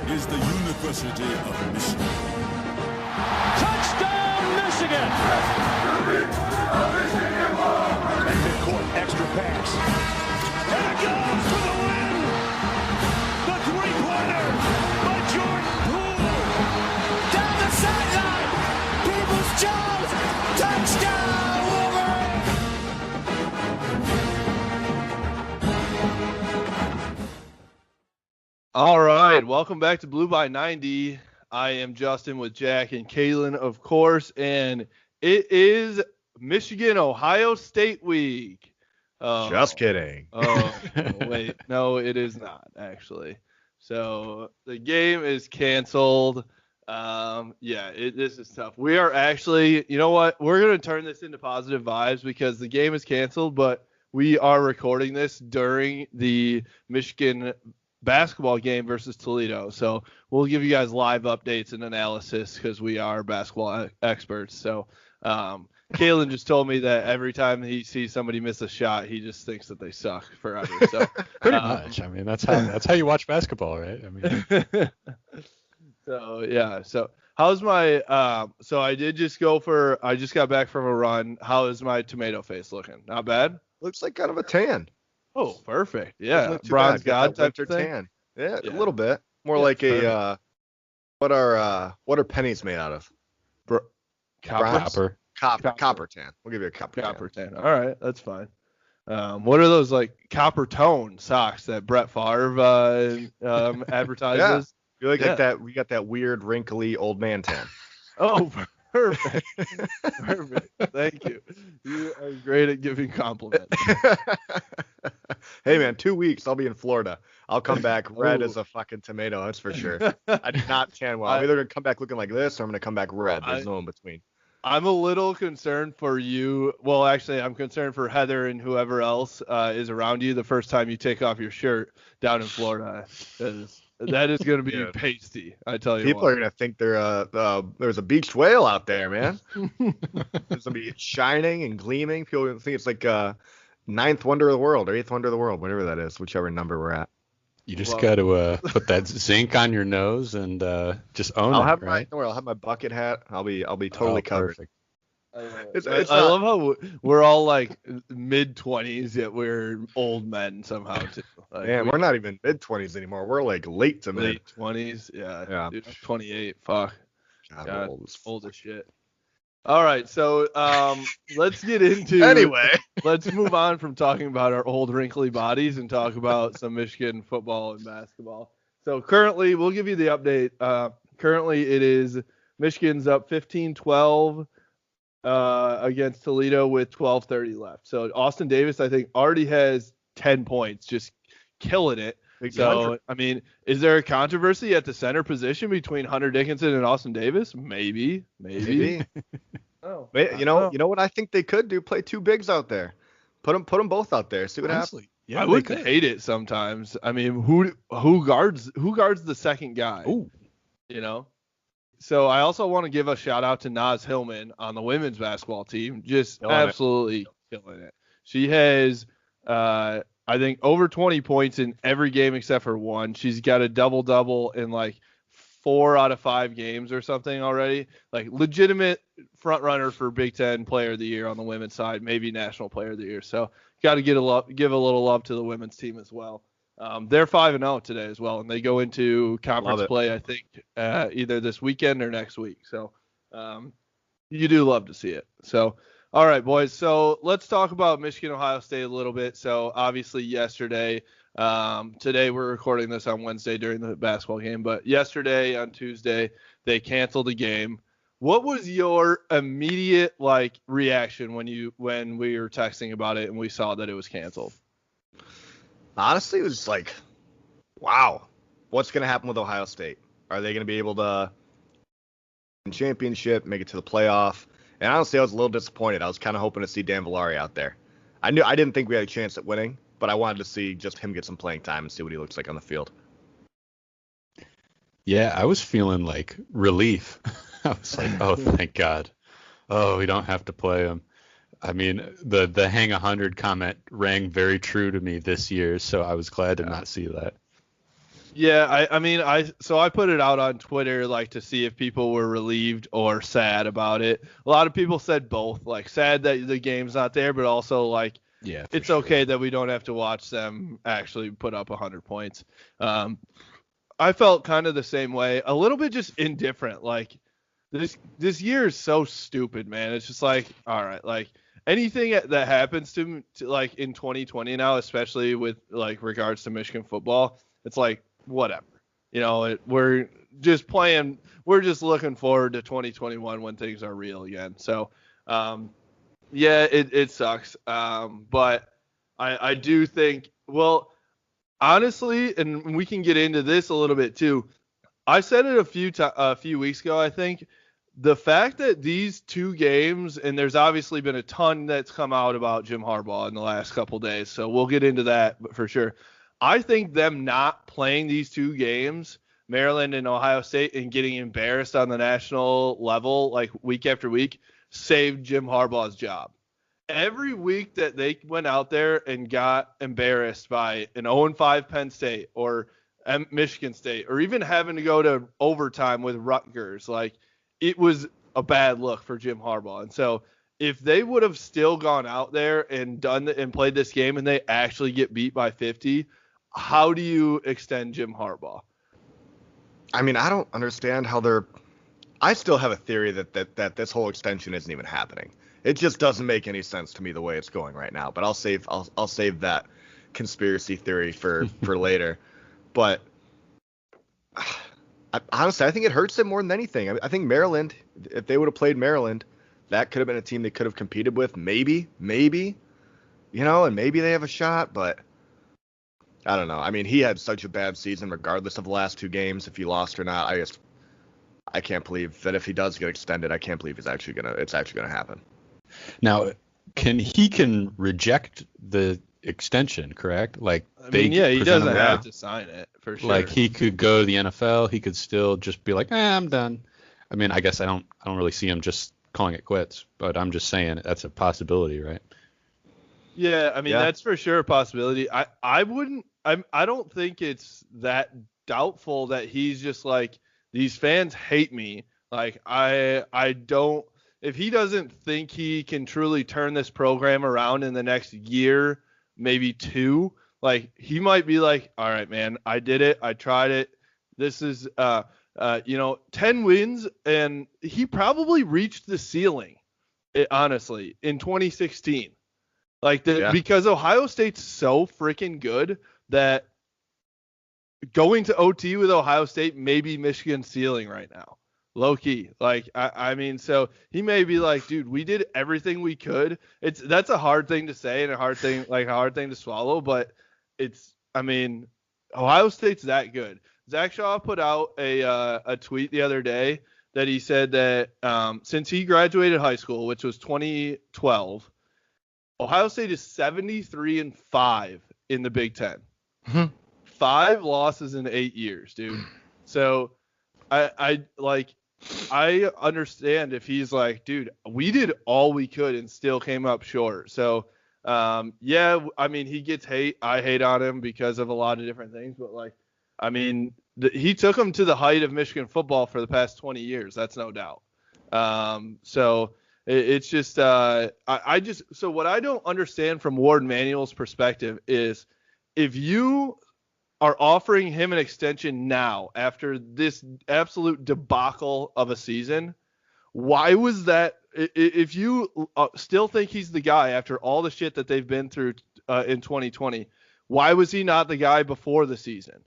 is the University of Michigan. Touchdown, Michigan! And midcourt, extra pass. And it goes for the win! The three-pointer by Jordan Poole! Down the sideline! Peoples-Jones! Touchdown, Wolverines! All right, welcome back to Blue by 90. I am Justin with Jack and Kaylin, of course, and it is Michigan-Ohio State week. Just kidding. Oh, wait. No, it is not, actually. So the game is canceled. This is tough. We are actually, you know what? We're going to turn this into positive vibes because the game is canceled, but we are recording this during the Michigan basketball game versus Toledo. So we'll give you guys live updates and analysis because we are basketball experts. So Kalen just told me that every time he sees somebody miss a shot, he just thinks that they suck forever. So pretty much. I mean, that's how you watch basketball, right? I mean. So how's my so I just got back from a run. How is my tomato face looking? Not bad? Looks like kind of a tan. Oh, perfect. Yeah. Bronze God type winter of thing. tan. Yeah, a little bit. More like perfect. what are pennies made out of? Copper. Copper tan. We'll give you a copper tan. All right, that's fine. What are those like copper tone socks that Brett Favre advertises? You like that? We got that weird wrinkly old man tan. Oh, perfect. Perfect. Thank you. You are great at giving compliments. Hey man, 2 weeks I'll be in Florida. I'll come back red as a fucking tomato. That's for sure. I did not tan well. I'm either gonna come back looking like this or I'm gonna come back red. There's no in between. I'm a little concerned for you. Well, actually, I'm concerned for Heather and whoever else is around you the first time you take off your shirt down in Florida. That is going to be pasty, I tell you. People are going to think there's a beached whale out there, man. It's going to be shining and gleaming. People are going to think it's like ninth wonder of the world or eighth wonder of the world, whatever that is, whichever number we're at. You just got to put that zinc on your nose and just own right? I'll have my bucket hat. I'll be totally covered. Perfect. I love how we're all like mid-20s, yet we're old men somehow too. Like, man, we're not even mid-20s anymore. We're like late to mid. Late 20s, yeah. Dude, 28, fuck. God, old as shit. All right, so let's get into. Anyway, let's move on from talking about our old wrinkly bodies and talk about some Michigan football and basketball. So currently, we'll give you the update. Currently, it is Michigan's up 15-12. Against Toledo with 12:30 left. So Austin Davis, I think, already has 10 points, just killing it. So, I mean, is there a controversy at the center position between Hunter Dickinson and Austin Davis? Maybe. Oh, you know what I think they could do? Play two bigs out there. Put them both out there. See what happens. Yeah, I would hate it sometimes. I mean, who guards the second guy? Ooh. You know. So I also want to give a shout out to Naz Hillman on the women's basketball team. Just absolutely killing it. She has, I think, over 20 points in every game except for one. She's got a double-double in like 4 out of 5 games or something already. Like legitimate front runner for Big Ten Player of the Year on the women's side, maybe National Player of the Year. So got to give a little love to the women's team as well. They're 5-0 today as well, and they go into conference play, I think, either this weekend or next week. So you do love to see it. So, all right, boys. So let's talk about Michigan-Ohio State a little bit. So obviously yesterday, today we're recording this on Wednesday during the basketball game, but yesterday on Tuesday they canceled the game. What was your immediate reaction when we were texting about it and we saw that it was canceled? Honestly, it was just like, wow, what's going to happen with Ohio State? Are they going to be able to win championship, make it to the playoff? And honestly, I was a little disappointed. I was kind of hoping to see Dan Villari out there. I didn't think we had a chance at winning, but I wanted to see just him get some playing time and see what he looks like on the field. Yeah, I was feeling like relief. I was like, oh, thank God. Oh, we don't have to play him. I mean, the hang 100 comment rang very true to me this year, so I was glad to not see that. Yeah, I mean, I put it out on Twitter like to see if people were relieved or sad about it. A lot of people said both, like sad that the game's not there, but also like Yeah, it's okay that we don't have to watch them actually put up 100 points. I felt kind of the same way, a little bit just indifferent. Like this year is so stupid, man. It's just like, all right, like anything that happens to like in 2020 now, especially with like regards to Michigan football, it's like whatever. We're just playing. We're just looking forward to 2021 when things are real again. So, yeah, it sucks. But I do think, well, honestly, and we can get into this a little bit too. I said it a few weeks ago. I think the fact that these two games, and there's obviously been a ton that's come out about Jim Harbaugh in the last couple days, so we'll get into that for sure. I think them not playing these two games, Maryland and Ohio State, and getting embarrassed on the national level like week after week, saved Jim Harbaugh's job. Every week that they went out there and got embarrassed by an 0-5 Penn State or Michigan State, or even having to go to overtime with Rutgers, like it was a bad look for Jim Harbaugh. And so if they would have still gone out there and and played this game and they actually get beat by 50, how do you extend Jim Harbaugh? I mean, I don't understand how I still have a theory that this whole extension isn't even happening. It just doesn't make any sense to me the way it's going right now. But I'll save that conspiracy theory for later. But honestly, I think it hurts them more than anything. I think Maryland, if they would have played Maryland, that could have been a team they could have competed with. Maybe, and maybe they have a shot. But I don't know. I mean, he had such a bad season regardless of the last two games, if he lost or not. I can't believe that if he does get extended, I can't believe it's actually gonna happen. Now, he can reject the extension, correct? Like, he doesn't have to sign it for sure. Like, he could go to the NFL. He could still just be like, I'm done. I mean, I guess I don't really see him just calling it quits, but I'm just saying that's a possibility, right? Yeah, I mean, that's for sure a possibility. I don't think it's that doubtful that he's just like, these fans hate me. Like, I don't. If he doesn't think he can truly turn this program around in the next year, maybe two, like he might be like, all right, man, I did it. I tried it. This is, 10 wins, and he probably reached the ceiling, honestly, in 2016. Because Ohio State's so freaking good that going to OT with Ohio State may be Michigan's ceiling right now. Low key. Like, I mean, so he may be like, dude, we did everything we could. That's a hard thing to say and a hard thing to swallow, but Ohio State's that good. Zach Shaw put out a tweet the other day that he said that since he graduated high school, which was 2012, Ohio State is 73-5 in the Big Ten. 5 losses in 8 years, dude. So I understand if he's like, dude, we did all we could and still came up short. So, he gets hate. I hate on him because of a lot of different things. But, he took him to the height of Michigan football for the past 20 years. That's no doubt. So it's just so what I don't understand from Ward Manuel's perspective is if you are offering him an extension now after this absolute debacle of a season, why was that? If you still think he's the guy after all the shit that they've been through in 2020, why was he not the guy before the season?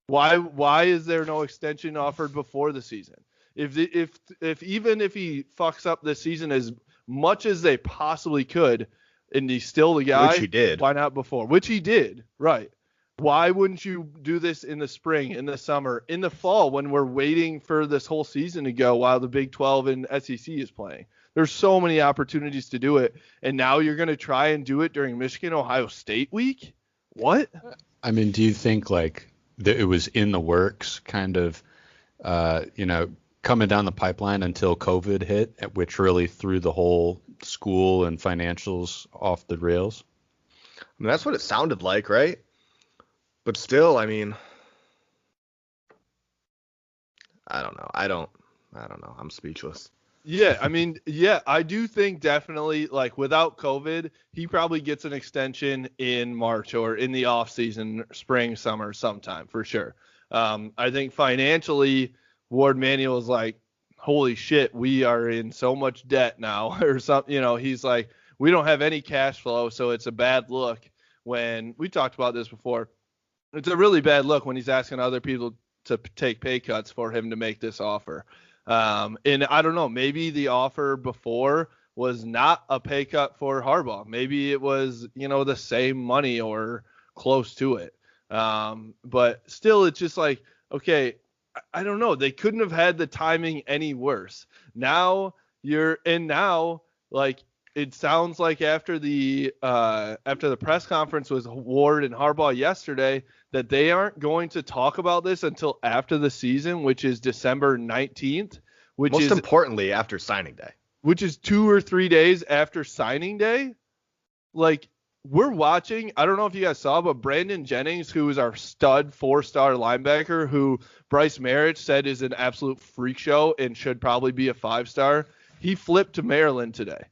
Why is there no extension offered before the season? If even if he fucks up this season as much as they possibly could, and he's still the guy, which he did, why not before? Which he did, right? Why wouldn't you do this in the spring, in the summer, in the fall when we're waiting for this whole season to go while the Big 12 and SEC is playing? There's so many opportunities to do it, and now you're going to try and do it during Michigan-Ohio State week? What? I mean, do you think like that it was in the works, kind of, coming down the pipeline until COVID hit, which really threw the whole school and financials off the rails? I mean, that's what it sounded like, right? But still, I mean, I don't know. I don't know. I'm speechless. Yeah, I mean, yeah, I do think definitely, like, without COVID, he probably gets an extension in March or in the off season, spring, summer, sometime for sure. I think financially, Ward Manuel is like, holy shit, we are in so much debt now, or something. He's like, we don't have any cash flow, so it's a bad look when we talked about this before. It's a really bad look when he's asking other people to take pay cuts for him to make this offer. And I don't know, maybe the offer before was not a pay cut for Harbaugh. Maybe it was, the same money or close to it. But still, it's just like, okay, I don't know. They couldn't have had the timing any worse. Now like, it sounds like after the press conference with Ward and Harbaugh yesterday, that they aren't going to talk about this until after the season, which is December 19th, Most importantly after signing day, which is 2 or 3 days after signing day. Like, we're watching, I don't know if you guys saw, but Brandon Jennings, who is our stud 4-star linebacker, who Bryce Merritt said is an absolute freak show and should probably be a 5-star, he flipped to Maryland today.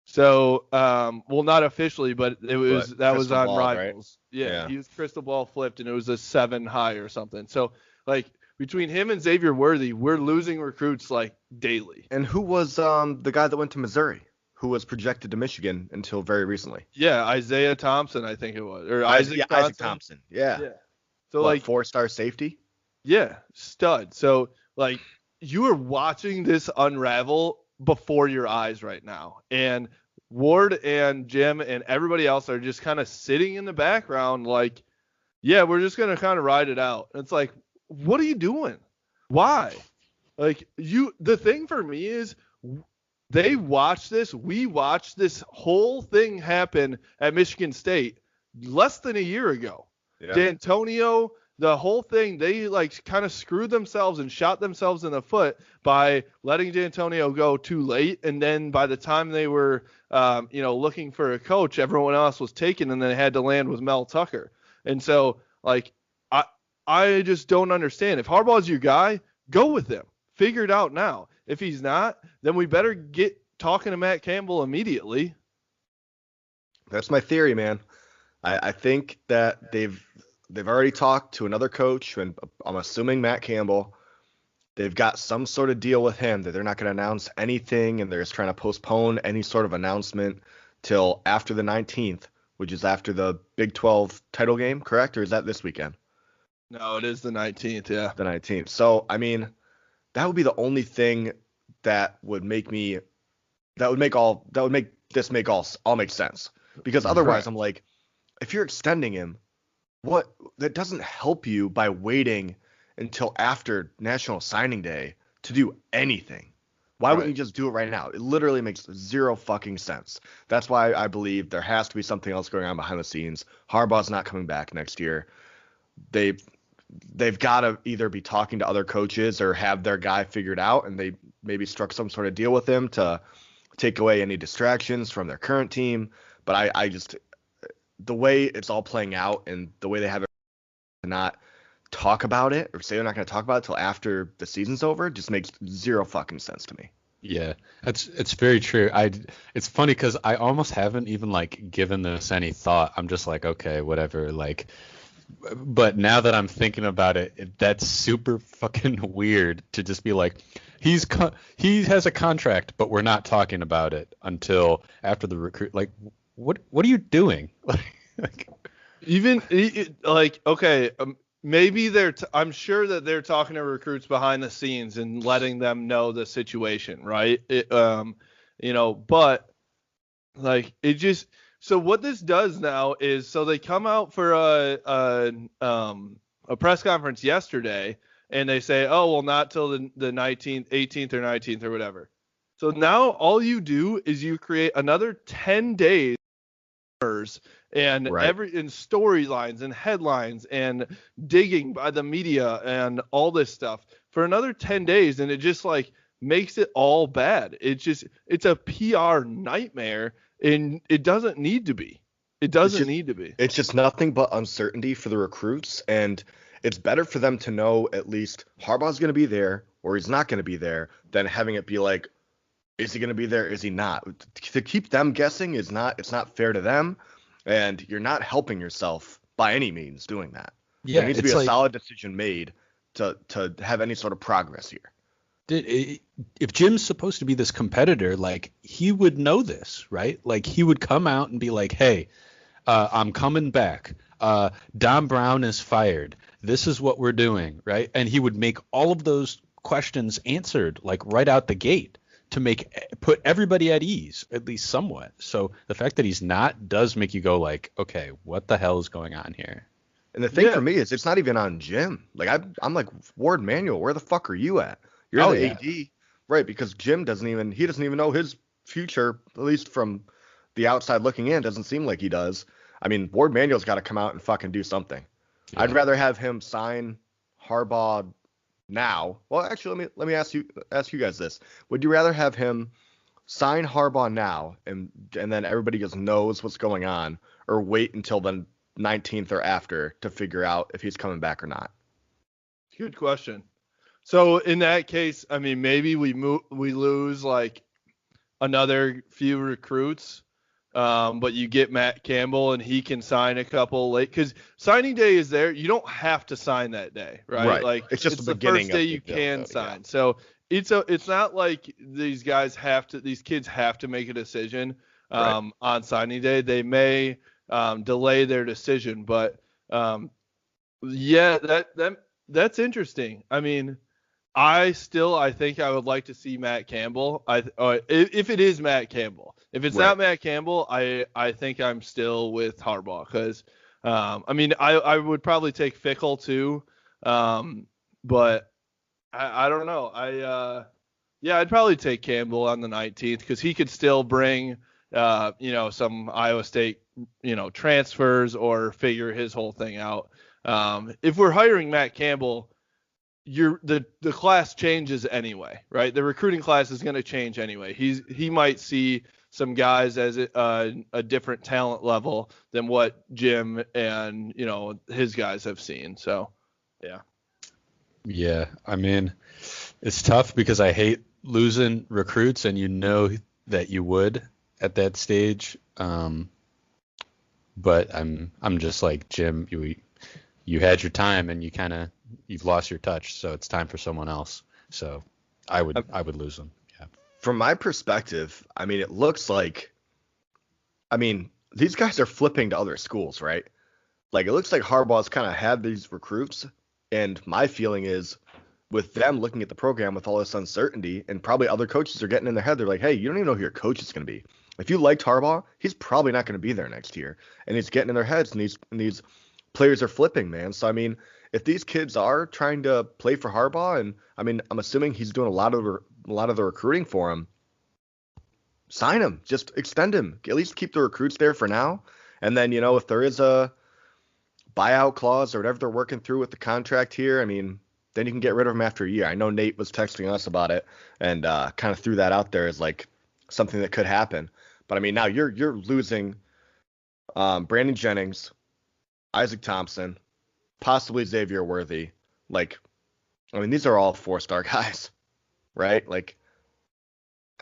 So, well, not officially, but that was on ball, Rivals. Right? Yeah, he was crystal ball flipped, and it was a 7 high or something. So, like, between him and Xavier Worthy, we're losing recruits like daily. And who was the guy that went to Missouri, who was projected to Michigan until very recently? Yeah, Isaiah Thompson, I think it was, or Isaac Thompson. Yeah. So, what, like, 4-star safety. Yeah, stud. So, like, you are watching this unravel before your eyes right now. And Ward and Jim and everybody else are just kind of sitting in the background like, yeah, we're just going to kind of ride it out. And it's like, what are you doing? Why? Like, the thing for me is we watched this whole thing happen at Michigan State less than a year ago. Yeah. D'Antonio, the whole thing, they like kind of screwed themselves and shot themselves in the foot by letting D'Antonio go too late. And then by the time they were, looking for a coach, everyone else was taken, and then they had to land with Mel Tucker. And so, like, I just don't understand. If Harbaugh's your guy, go with him. Figure it out now. If he's not, then we better get talking to Matt Campbell immediately. That's my theory, man. I think that they've already talked to another coach, and I'm assuming Matt Campbell. They've got some sort of deal with him that they're not going to announce anything, and they're just trying to postpone any sort of announcement till after the 19th, which is after the Big 12 title game, correct? Or is that this weekend? No, it is the 19th, yeah. The 19th. So, I mean, that would be the only thing that would make this all make sense. Because otherwise, I'm like, if you're extending him, that doesn't help you by waiting until after National Signing Day to do anything. Why wouldn't you just do it right now? It literally makes zero fucking sense. That's why I believe there has to be something else going on behind the scenes. Harbaugh's not coming back next year. They've got to either be talking to other coaches or have their guy figured out, and they maybe struck some sort of deal with him to take away any distractions from their current team. But I just, the way it's all playing out and the way they have it to not talk about it or say they're not going to talk about it till after the season's over just makes zero fucking sense to me. Yeah, it's very true. It's funny because I almost haven't even like given this any thought. I'm just like, okay, whatever. Like, but now that I'm thinking about it, that's super fucking weird to just be like, he has a contract, but we're not talking about it until after the recruit. Like, what are you doing? Like, even like, okay, maybe I'm sure that they're talking to recruits behind the scenes and letting them know the situation, right? But like, it just, so what this does now is, so they come out for a press conference yesterday, and they say, oh, well, not till the 19th, 18th or 19th or whatever. So now all you do is you create another 10 days and in storylines and headlines and digging by the media and all this stuff for another 10 days. And it just like makes it all bad. It's a PR nightmare, and it doesn't need to be. It doesn't need to be. It's just nothing but uncertainty for the recruits. And it's better for them to know at least Harbaugh's going to be there or he's not going to be there than having it be like, is he going to be there? Is he not? To keep them guessing it's not fair to them, and you're not helping yourself by any means doing that. Yeah, there needs to be a solid decision made to have any sort of progress here. If Jim's supposed to be this competitor, like, he would know this, right? Like, he would come out and be like, hey, I'm coming back. Don Brown is fired. This is what we're doing, right? And he would make all of those questions answered, like, right out the gate to put everybody at ease, at least somewhat. So the fact that he's not does make you go like, okay, what the hell is going on here? And the thing for me is it's not even on Jim. Like, I'm like, Ward Manuel, where the fuck are you at? You're the AD, right? Because Jim doesn't even know his future, at least from the outside looking in, doesn't seem like he does. I mean, Ward Manuel's got to come out and fucking do something. Yeah. I'd rather have him sign Harbaugh now. Well, actually, let me ask you guys this: would you rather have him sign Harbaugh now and then everybody just knows what's going on, or wait until the 19th or after to figure out if he's coming back or not? Good question. So in that case, I mean, maybe we lose like another few recruits, but you get Matt Campbell and he can sign a couple late, because signing day is there. You don't have to sign that day, right? Like, it's just the beginning first day of you build, can though, sign. yeah. So it's not like these kids have to make a decision on signing day. They may delay their decision, but that's interesting. I mean, I think I would like to see Matt Campbell. If it is Matt Campbell. If it's not Matt Campbell, I think I'm still with Harbaugh, because I mean, I would probably take Fickle too, but I don't know. I'd probably take Campbell on the 19th, because he could still bring some Iowa State transfers or figure his whole thing out. If we're hiring Matt Campbell, the class changes anyway, right? The recruiting class is going to change anyway. He might see some guys as a different talent level than what Jim and his guys have seen. So, yeah. Yeah, I mean, it's tough because I hate losing recruits, and that you would at that stage. But I'm just like, Jim, you had your time and you've lost your touch, so it's time for someone else. So I would lose them. Yeah. From my perspective, I mean, it looks like, these guys are flipping to other schools, right? Like, it looks like Harbaugh's kind of had these recruits, and my feeling is, with them looking at the program with all this uncertainty, and probably other coaches are getting in their head, they're like, hey, you don't even know who your coach is going to be. If you liked Harbaugh, he's probably not going to be there next year. And he's getting in their heads, and these players are flipping, man. So, I mean, if these kids are trying to play for Harbaugh, and I'm assuming he's doing a lot of the recruiting for him, sign him, just extend him, at least keep the recruits there for now. And then, if there is a buyout clause or whatever they're working through with the contract here, then you can get rid of him after a year. I know Nate was texting us about it and kind of threw that out there as like something that could happen. But now you're losing Brandon Jennings, Isaac Thompson, possibly Xavier Worthy. Like, these are all 4-star guys, right? Like,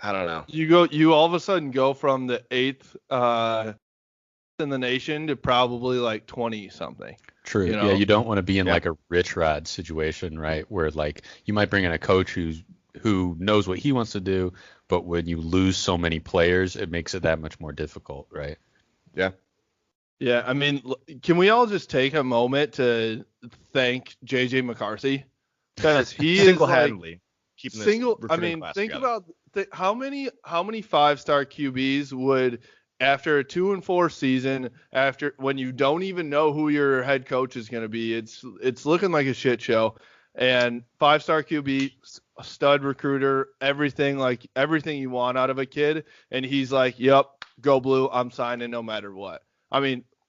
I don't know. You all of a sudden go from the 8th in the nation to probably like 20 something. True. Yeah, you don't want to be in like a Rich Rod situation, right? Where like you might bring in a coach who knows what he wants to do, but when you lose so many players, it makes it that much more difficult, right? Yeah. Yeah, can we all just take a moment to thank JJ McCarthy, because he single-handedly keeping this recruiting class think together. about how many 5-star QBs would, after a 2-4 season, after when you don't even know who your head coach is going to be, it's looking like a shit show. And 5-star QB, stud recruiter, everything you want out of a kid, and he's like, "Yep, go blue, I'm signing no matter what."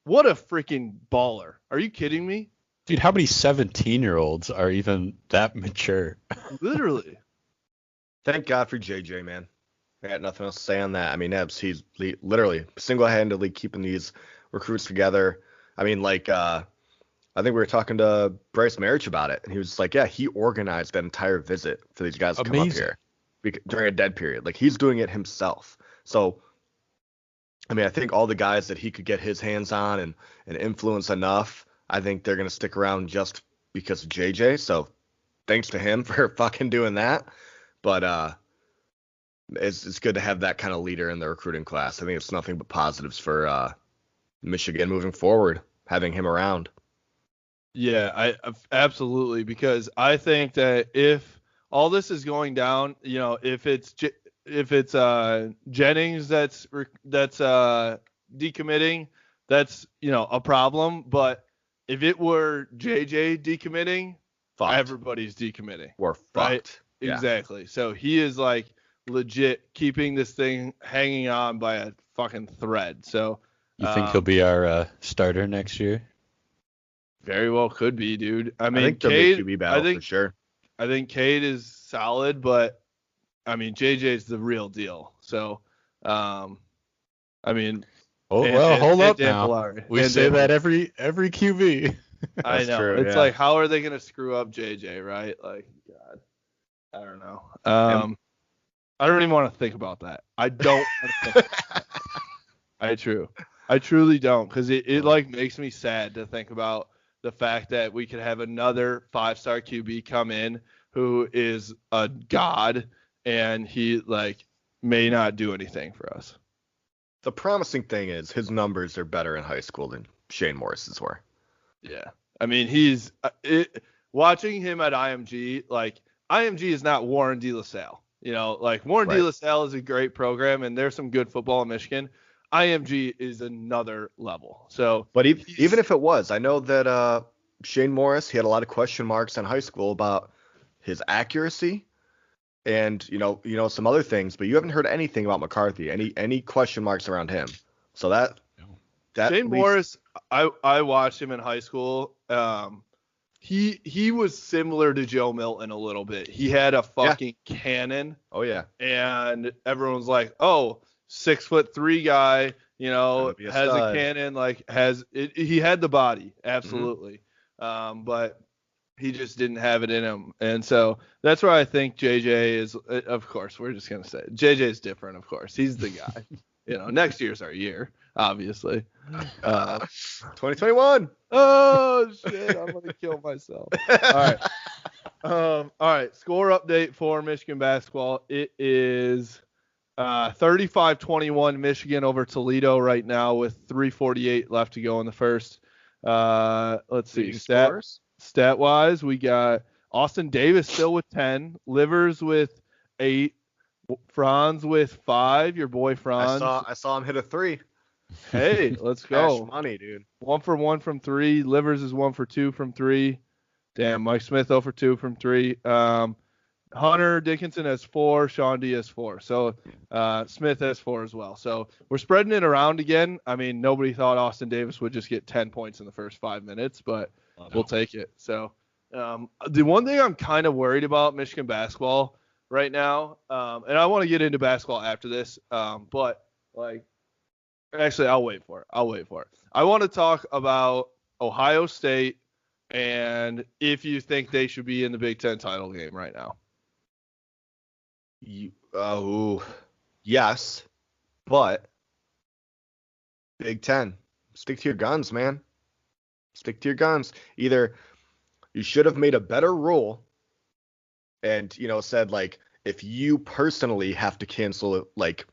What a freaking baller! Are you kidding me? Dude, how many 17-year-olds are even that mature? Literally. Thank God for JJ, man. I got nothing else to say on that. Ebbs, he's literally single-handedly keeping these recruits together. I think we were talking to Bryce Marich about it, and he was like, yeah, he organized that entire visit for these guys to come up here during a dead period. Like, he's doing it himself. So, I mean, I think all the guys that he could get his hands on and influence enough, I think they're going to stick around just because of JJ. So, thanks to him for fucking doing that. But it's good to have that kind of leader in the recruiting class. I think it's nothing but positives for Michigan moving forward, having him around. Yeah, I absolutely, because I think that if all this is going down, you know, if it's Jennings that's decommitting, that's, you know, a problem. But if it were JJ decommitting, everybody's decommitting. We're fucked. Right? Yeah. Exactly. So he is like legit keeping this thing hanging on by a fucking thread. So you think he'll be our starter next year? Very well could be, dude. I mean, I think Cade, QB battle for sure. I think Cade is solid, but I mean, JJ's the real deal. So, I mean, hold up now. Pilari. We say that every QB. I know. True, it's yeah. like, how are they gonna screw up JJ, right? Like, God, I don't know. I don't even want to think about that. I don't want to think about that. I truly don't, because it like makes me sad to think about the fact that we could have another 5-star QB come in who is a god, and he like may not do anything for us. The promising thing is his numbers are better in high school than Shane Morris's were. Yeah. I mean, he's watching him at IMG, like IMG is not Warren De La Salle. You know, like Warren De La Salle is a great program, and there's some good football in Michigan. IMG is another level. So, but even if it was, I know that Shane Morris, he had a lot of question marks in high school about his accuracy and you know some other things, but you haven't heard anything about McCarthy, any question marks around him. So that Shane Morris, I watched him in high school. He was similar to Joe Milton a little bit. He had a fucking cannon. Oh yeah. And everyone was like, oh, 6'3" guy, you know, has a cannon, like he had the body, absolutely. But he just didn't have it in him. And so that's where I think JJ is, of course, we're just going to say it. JJ is different, of course. He's the guy. You know, next year's our year, obviously. 2021. Oh, shit, I'm going to kill myself. All right, score update for Michigan basketball. It is 35-21 Michigan over Toledo right now with 3:48 left to go in the first. Let's see. Stat-wise, we got Austin Davis still with 10, Livers with 8, Franz with 5. Your boy Franz. I saw him hit a 3. Hey, let's go. Cash money, dude. 1 for 1 from 3. Livers is 1 for 2 from 3. Damn, Mike Smith 0 for 2 from 3. Hunter Dickinson has 4. Sean D has 4. So Smith has 4 as well. So we're spreading it around again. I mean, nobody thought Austin Davis would just get 10 points in the first 5 minutes, but we'll take it. So the one thing I'm kind of worried about Michigan basketball right now, and I want to get into basketball after this, but like, actually, I'll wait for it. I want to talk about Ohio State and if you think they should be in the Big Ten title game right now. Yes, but Big Ten, stick to your guns, man. Stick to your guns. Either you should have made a better rule and, you know, said, like, if you personally have to cancel, like,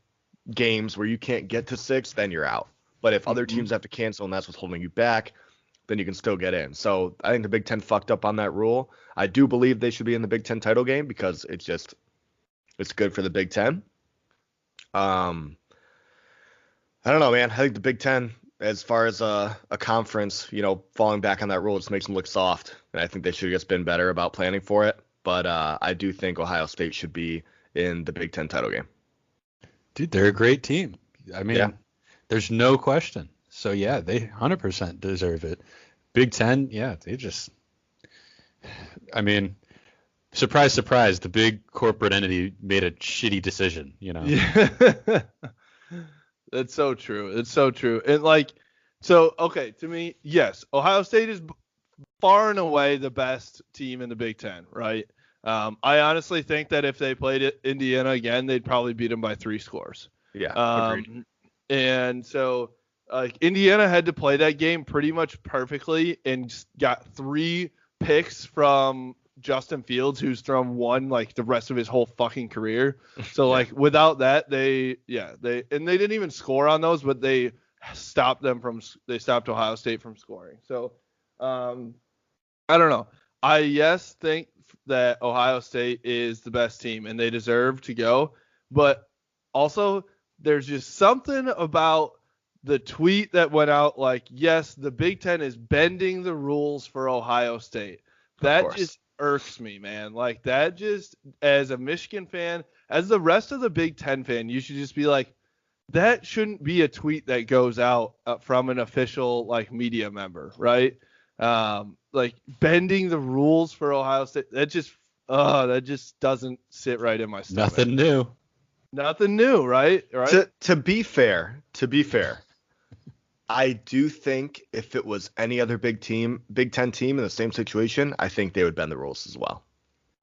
games where you can't get to 6, then you're out. But if other teams have to cancel and that's what's holding you back, then you can still get in. So I think the Big Ten fucked up on that rule. I do believe they should be in the Big Ten title game because it's good for the Big Ten. I don't know, man. I think the Big Ten, as far as a conference, you know, falling back on that rule just makes them look soft. And I think they should have just been better about planning for it. But I do think Ohio State should be in the Big Ten title game. Dude, they're a great team. I mean, there's no question. So, yeah, they 100% deserve it. Big Ten, yeah, they just – I mean – surprise, surprise, the big corporate entity made a shitty decision, you know? Yeah. That's so true. It's so true. And like, so, okay, to me, yes, Ohio State is far and away the best team in the Big Ten, right? I honestly think that if they played Indiana again, they'd probably beat them by 3 scores. Yeah, agreed. And so Indiana had to play that game pretty much perfectly and got 3 picks from Justin Fields, who's thrown 1 like the rest of his whole fucking career. So like without that, they didn't even score on those, but they stopped Ohio State from scoring. So I don't know. I think that Ohio State is the best team and they deserve to go, but also there's just something about the tweet that went out like, yes, the Big Ten is bending the rules for Ohio State. That just irks me, man. Like that just, as a Michigan fan, as the rest of the Big Ten fan, you should just be like, that shouldn't be a tweet that goes out from an official like media member, right? Like bending the rules for Ohio State. That just doesn't sit right in my stomach. Nothing new, right? To be fair, I do think if it was any other Big Ten team in the same situation, I think they would bend the rules as well.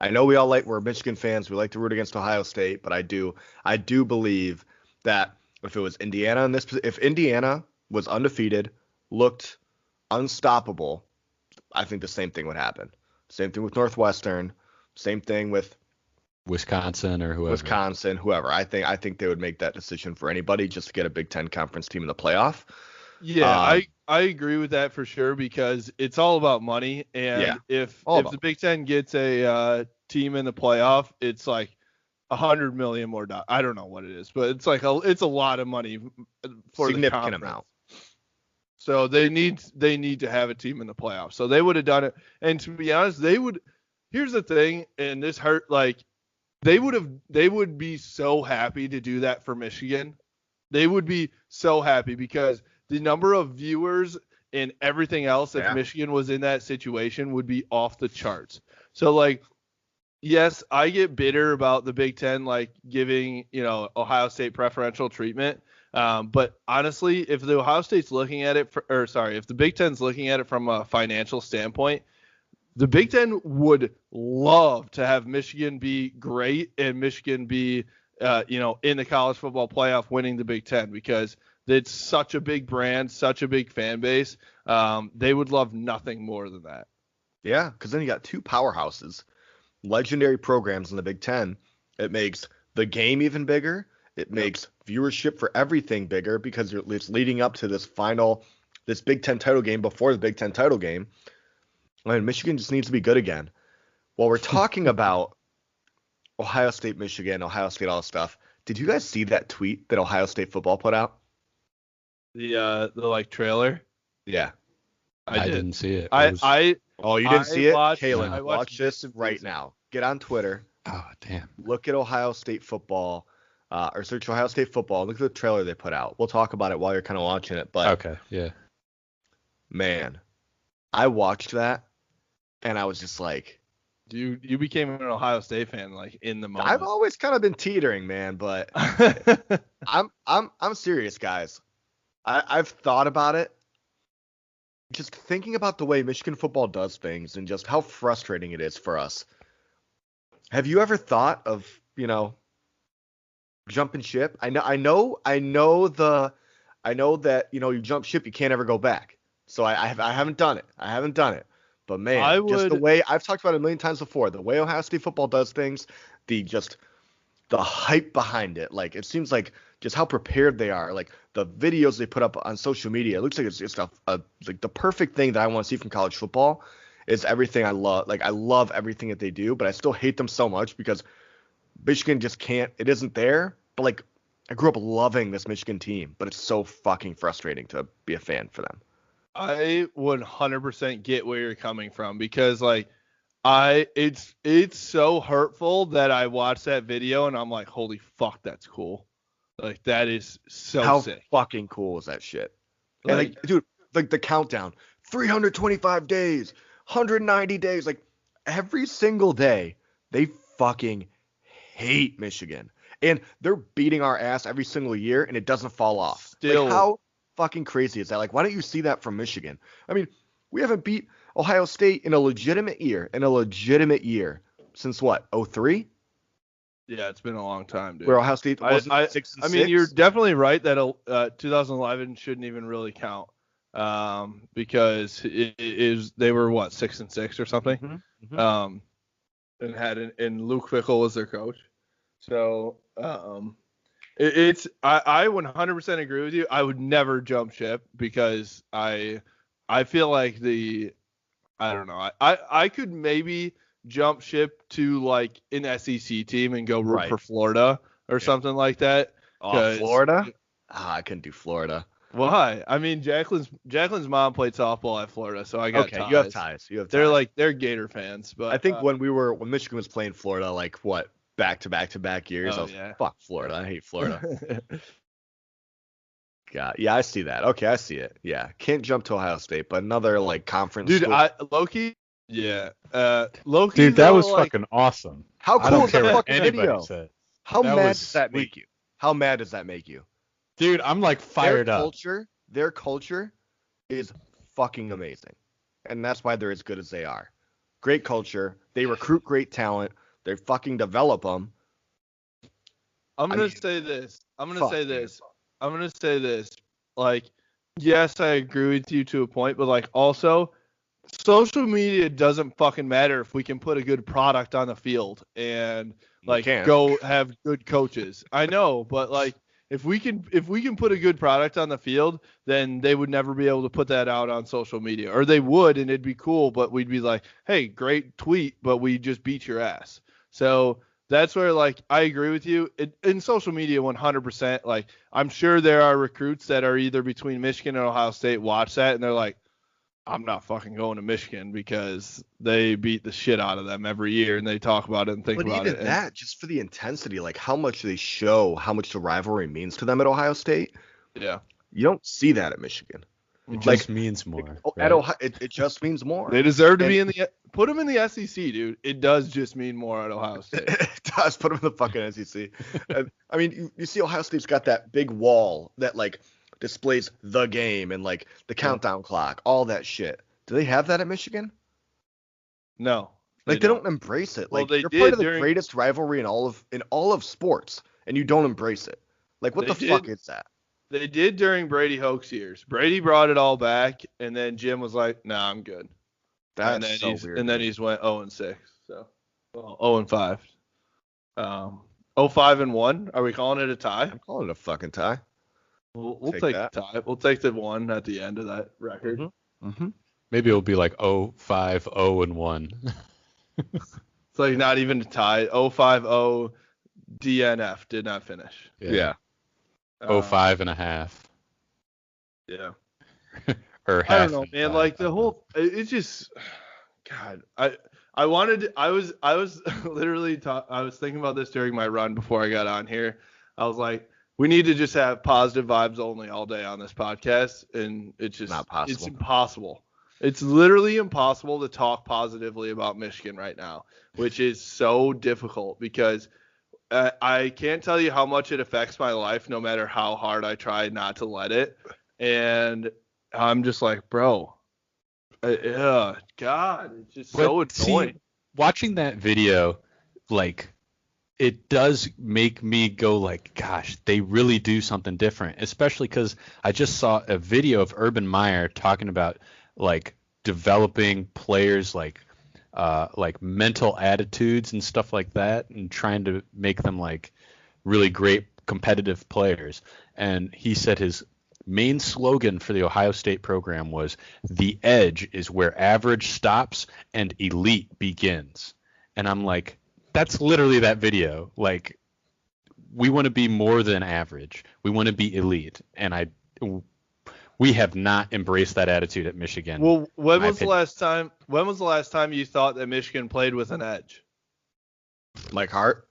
I know we're Michigan fans, we like to root against Ohio State, but I do believe that if it was Indiana if Indiana was undefeated, looked unstoppable, I think the same thing would happen. Same thing with Northwestern, same thing with Wisconsin or whoever. I think they would make that decision for anybody just to get a Big Ten conference team in the playoff. Yeah, I agree with that for sure because it's all about money. And if the Big Ten gets a team in the playoff, it's like $100 million more. I don't know what it is, but it's like it's a lot of money for significant the amount. So they need to have a team in the playoffs. So they would have done it. And to be honest, they would. Here's the thing, and this hurt. Like they would be so happy to do that for Michigan. They would be so happy because the number of viewers and everything else if Michigan was in that situation would be off the charts. So like, yes, I get bitter about the Big Ten like giving Ohio State preferential treatment. But honestly, if the Ohio State's looking at it, if the Big Ten's looking at it from a financial standpoint, the Big Ten would love to have Michigan be great and Michigan be, in the college football playoff winning the Big Ten because it's such a big brand, such a big fan base. They would love nothing more than that. Yeah, because then you got 2 powerhouses, legendary programs in the Big Ten. It makes the game even bigger. It makes viewership for everything bigger because it's leading up to this Big Ten title game before the Big Ten title game. I mean, Michigan just needs to be good again. While we're talking about Ohio State, Michigan, Ohio State, all this stuff, did you guys see that tweet that Ohio State football put out? The like trailer? Yeah. I didn't see it. You didn't see it? Kalen, watch watch this right now. Get on Twitter. Oh, damn. Look at Ohio State football. Or search Ohio State football. Look at the trailer they put out. We'll talk about it while you're kind of watching it. But okay, yeah. Man, I watched that and I was just like, you became an Ohio State fan like in the moment. I've always kind of been teetering, man, but I'm serious, guys. I've thought about it. Just thinking about the way Michigan football does things and just how frustrating it is for us. Have you ever thought of, jumping ship? I know that, you jump ship, you can't ever go back. So I haven't done it. But man, just the way I've talked about it a million times before, the way Ohio State football does things, the hype behind it, like it seems like just how prepared they are, like the videos they put up on social media, it looks like it's just like the perfect thing that I want to see from college football is everything I love. Like I love everything that they do, but I still hate them so much because Michigan just can't. It isn't there. But like I grew up loving this Michigan team, but it's so fucking frustrating to be a fan for them. I 100% get where you're coming from because like it's so hurtful that I watched that video and I'm like, holy fuck, that's cool. Like that is so sick. How fucking cool is that shit? And like, dude, like the countdown, 325 days, 190 days, like every single day they fucking hate Michigan. And they're beating our ass every single year and it doesn't fall off. Still, like how fucking crazy is that? Like, why don't you see that from Michigan? I mean, we haven't beat Ohio State in a legitimate year, since what, 03? Yeah, it's been a long time, dude. Where Ohio State wasn't 6-6? I mean, you're definitely right that 2011 shouldn't even really count because they were what 6-6 or something, and and Luke Fickell was their coach. So I 100% agree with you. I would never jump ship because I feel like I don't know. I could maybe jump ship to like an SEC team and go root for Florida or something like that. Oh, Florida? I couldn't do Florida. Why? I mean, Jacqueline's mom played softball at Florida, so I got ties. You have ties. They're Gator fans, but I think when Michigan was playing Florida, like what, back to back years, I was like, fuck Florida. I hate Florida. God, yeah, I see that. Okay, I see it. Yeah, can't jump to Ohio State, but another like conference. Dude, school. Loki. Yeah, Loki. Dude, that was fucking awesome. How cool is that fucking video? Said. How mad does that make you? How mad does that make you? Dude, I'm like fired up. Their culture is fucking amazing. And that's why they're as good as they are. Great culture. They recruit great talent. They fucking develop them. I'm going to say this. Like, yes, I agree with you to a point, but like also social media doesn't fucking matter if we can put a good product on the field and like go have good coaches. I know, but like if we can put a good product on the field, then they would never be able to put that out on social media, or they would, and it'd be cool, but we'd be like, hey, great tweet, but we just beat your ass. So that's where, like, I agree with you. In social media, 100%, like, I'm sure there are recruits that are either between Michigan and Ohio State watch that, and they're like, I'm not fucking going to Michigan because they beat the shit out of them every year, and they talk about it and think about it. But even that, just for the intensity, like how much they show, how much the rivalry means to them at Ohio State. Yeah. You don't see that at Michigan. It just means more. At Ohio, it just means more. They deserve to be in the – put them in the SEC, dude. It does just mean more at Ohio State. It does. Put them in the fucking SEC. And, I mean, you see Ohio State's got that big wall that, like, displays the game and, like, the countdown clock, all that shit. Do they have that at Michigan? No. Like, they don't embrace it. Like, well, you're part of the greatest rivalry in all of sports, and you don't embrace it. Like, what the fuck is that? They did during Brady Hoke's years. Brady brought it all back, and then Jim was like, "Nah, I'm good." That's so weird. And then he's went 0-6. So, 0-5. 0-5-1. Are we calling it a tie? I'm calling it a fucking tie. We'll take the tie. We'll take the 1 at the end of that record. Mm-hmm. Maybe it'll be like 0-5-0-1. It's like not even a tie. 0-5-0 DNF did not finish. Yeah. 0-5.5. Yeah. Or half. I don't know, man. Like the whole, it's just, God. I was literally I was thinking about this during my run before I got on here. I was like, we need to just have positive vibes only all day on this podcast, and it's just not possible. It's impossible. It's literally impossible to talk positively about Michigan right now, which is so difficult because I can't tell you how much it affects my life no matter how hard I try not to let it. And I'm just like, bro, God, it's just so annoying. See, watching that video, like, it does make me go like, gosh, they really do something different, especially because I just saw a video of Urban Meyer talking about, like, developing players, like mental attitudes and stuff like that, and trying to make them like really great competitive players. And he said his main slogan for the Ohio State program was, "The edge is where average stops and elite begins." And I'm like, that's literally that video. Like, we want to be more than average. We want to be elite. And we have not embraced that attitude at Michigan. Well, when was the last time you thought that Michigan played with an edge? Mike Hart?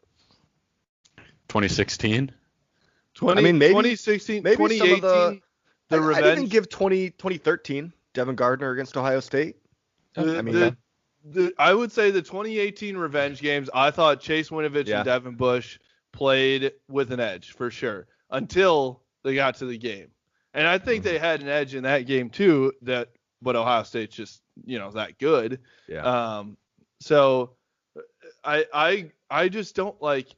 2016? I mean, maybe 2016, maybe 2018, some of the revenge. I even give 2013, Devin Gardner against Ohio State. I would say the 2018 revenge games, I thought Chase Winovich and Devin Bush played with an edge for sure until they got to the game. And I think they had an edge in that game too, but Ohio State just that good. Yeah. So I just don't like.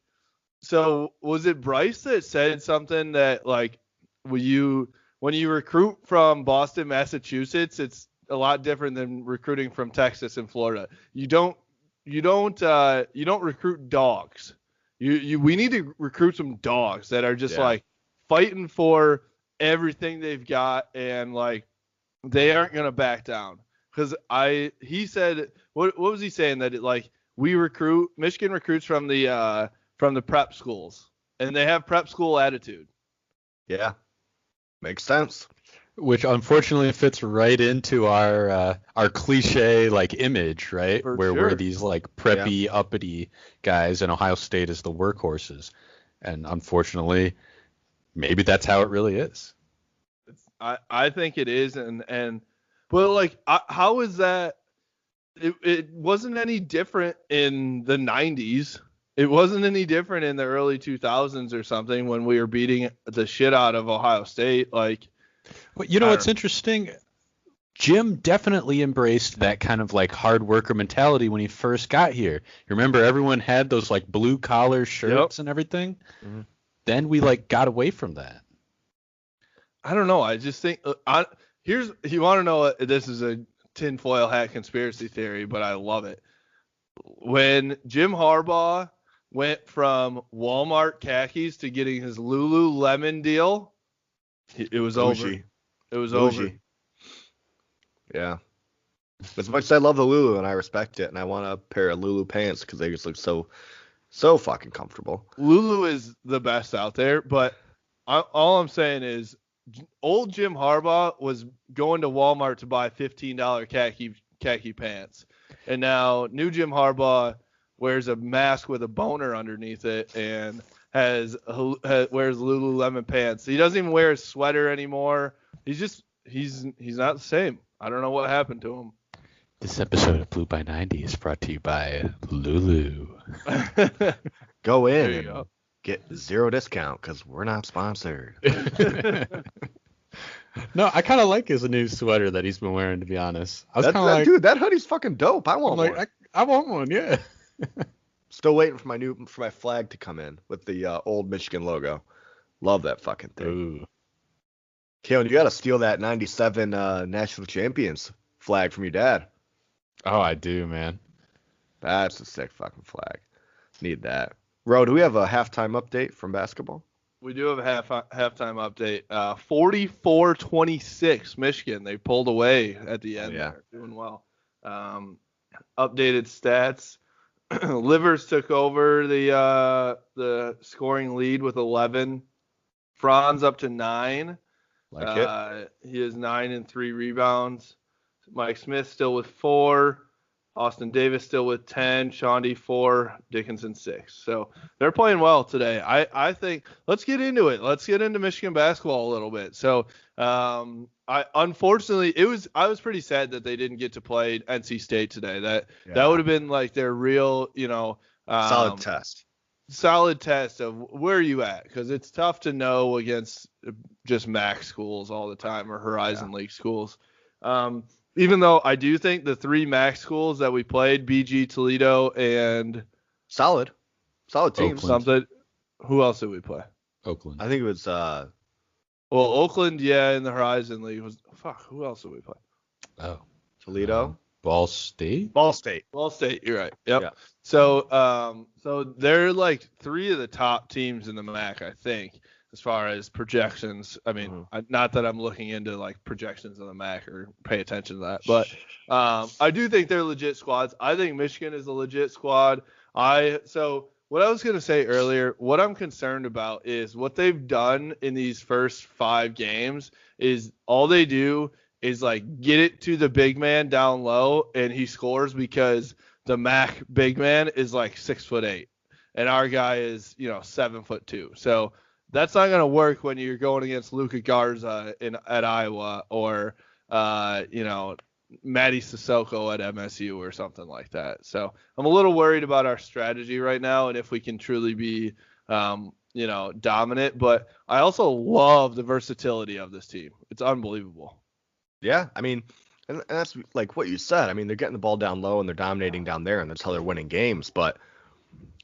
So was it Bryce that said something that like when you recruit from Boston, Massachusetts, it's a lot different than recruiting from Texas and Florida. You don't recruit dogs. We need to recruit some dogs that are just like fighting for everything they've got, and like they aren't gonna back down. Because he said, what was he saying, that Michigan recruits from the prep schools, and they have prep school attitude. Yeah, makes sense. Which unfortunately fits right into our cliche like image, right? For Where sure. we're these like preppy, uppity guys, and Ohio State is the workhorses. And unfortunately, maybe that's how it really is. I think it is, but like, how is that? It wasn't any different in the 90s. It wasn't any different in the early 2000s or something when we were beating the shit out of Ohio State. Like, well, what's interesting? Jim definitely embraced that kind of like hard worker mentality when he first got here. You remember everyone had those like blue collar shirts and everything? Mm-hmm. Then we like got away from that. I don't know. I just think you want to know, this is a tinfoil hat conspiracy theory, but I love it. When Jim Harbaugh went from Walmart khakis to getting his Lululemon deal, it was over. It was over. Yeah. As much as I love the Lulu and I respect it, and I want a pair of Lulu pants because they just look so fucking comfortable. Lulu is the best out there, but all I'm saying is old Jim Harbaugh was going to Walmart to buy $15 khaki pants, and now new Jim Harbaugh wears a mask with a boner underneath it and wears Lululemon pants. He doesn't even wear a sweater anymore. He's not the same. I don't know what happened to him. This episode of Blue by 90 is brought to you by Lulu. Go in and get 0 discount because we're not sponsored. No, I kind of like his new sweater that he's been wearing, to be honest. I was kind of like, dude, that hoodie's fucking dope. I want one. I want one, yeah. Still waiting for my flag to come in with the old Michigan logo. Love that fucking thing. Ooh. Kalen, you got to steal that 97 national champions flag from your dad. Oh, I do, man. That's a sick fucking flag. Need that. Ro, do we have a halftime update from basketball? We do have a halftime update. 44-26 Michigan. They pulled away at the end. Yeah. They're doing well. Updated stats. Livers took over the scoring lead with 11. Franz up to 9. Like it. He has 9 and 3 rebounds. Mike Smith still with 4. Austin Davis still with 10. Shaundi 4. Dickinson 6. So they're playing well today. I think let's get into it. Let's get into Michigan basketball a little bit. So unfortunately I was pretty sad that they didn't get to play NC State today. That would have been like their real, solid test. Solid test of where are you at, because it's tough to know against just MAC schools all the time or Horizon League schools. Even though I do think the 3 MAC schools that we played, BG, Toledo, and solid teams. Something. Who else did we play? Oakland. I think it was Oakland, in the Horizon League was who else did we play? Oh, Toledo. Ball State. Ball State. You're right. Yep. Yeah. So they're like 3 of the top teams in the MAC, I think, as far as projections. I mean, not that I'm looking into like projections in the MAC or pay attention to that, but I do think they're legit squads. I think Michigan is a legit squad. So what I was going to say earlier, what I'm concerned about is what they've done in these first 5 games is all they do is like get it to the big man down low and he scores because the MAC big man is like 6'8" and our guy is, 7'2". So that's not going to work when you're going against Luka Garza at Iowa or, Matty Sissoko at MSU or something like that. So I'm a little worried about our strategy right now and if we can truly be, dominant. But I also love the versatility of this team. It's unbelievable. Yeah, I mean, And that's like what you said. I mean, they're getting the ball down low and they're dominating down there, and that's how they're winning games. But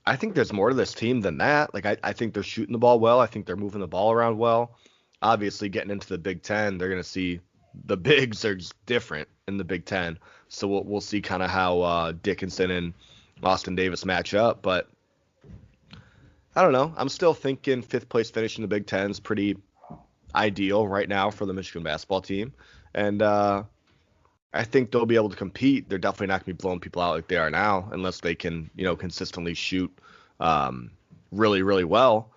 I think there's more to this team than that. Like, I think they're shooting the ball well. I think they're moving the ball around well. Obviously, getting into the Big Ten, they're going to see the bigs are just different in the Big Ten. So we'll see kind of how Dickinson and Austin Davis match up. But I don't know. I'm still thinking 5th place finish in the Big Ten is pretty ideal right now for the Michigan basketball team. And I think they'll be able to compete. They're definitely not going to be blowing people out like they are now unless they can, consistently shoot really, really well.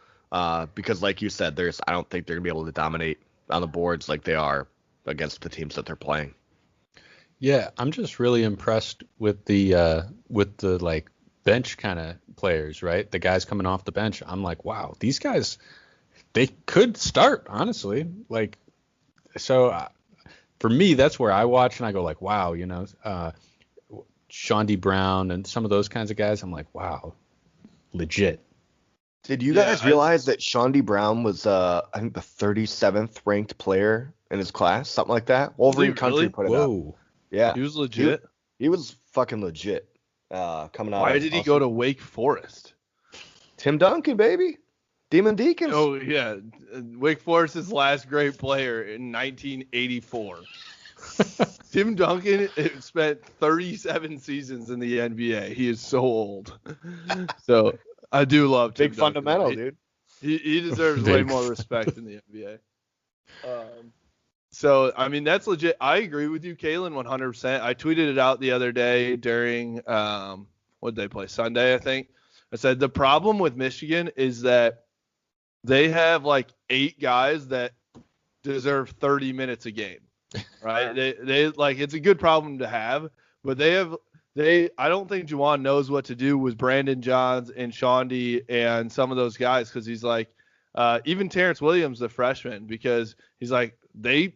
Because like you said, I don't think they're going to be able to dominate on the boards like they are against the teams that they're playing. Yeah, I'm just really impressed with the like bench kind of players, right? The guys coming off the bench. I'm like, wow, these guys, they could start, honestly. Like, so for me, that's where I watch and I go like, wow, Sean D. Brown and some of those kinds of guys. I'm like, wow, legit. Did you guys realize that Sean D. Brown was, I think, the 37th ranked player in his class, something like that? Wolverine Country put it up. Yeah, he was legit. He was fucking legit. Coming out. Why did he go to Wake Forest? Tim Duncan, baby. Demon Deacons. Oh yeah, Wake Forest's last great player in 1984. Tim Duncan spent 37 seasons in the NBA. He is so old. So I do love Tim Big Duncan. fundamental, dude. He deserves way more respect in the NBA. So, I mean, that's legit. I agree with you, Kalen, 100%. I tweeted it out the other day during, what did they play? Sunday, I think. I said the problem with Michigan is that they have like 8 guys that deserve 30 minutes a game, right? they like, it's a good problem to have, but I don't think Juwan knows what to do with Brandon Johns and Shaundi and some of those guys, because he's like, even Terrence Williams, the freshman, because he's like, they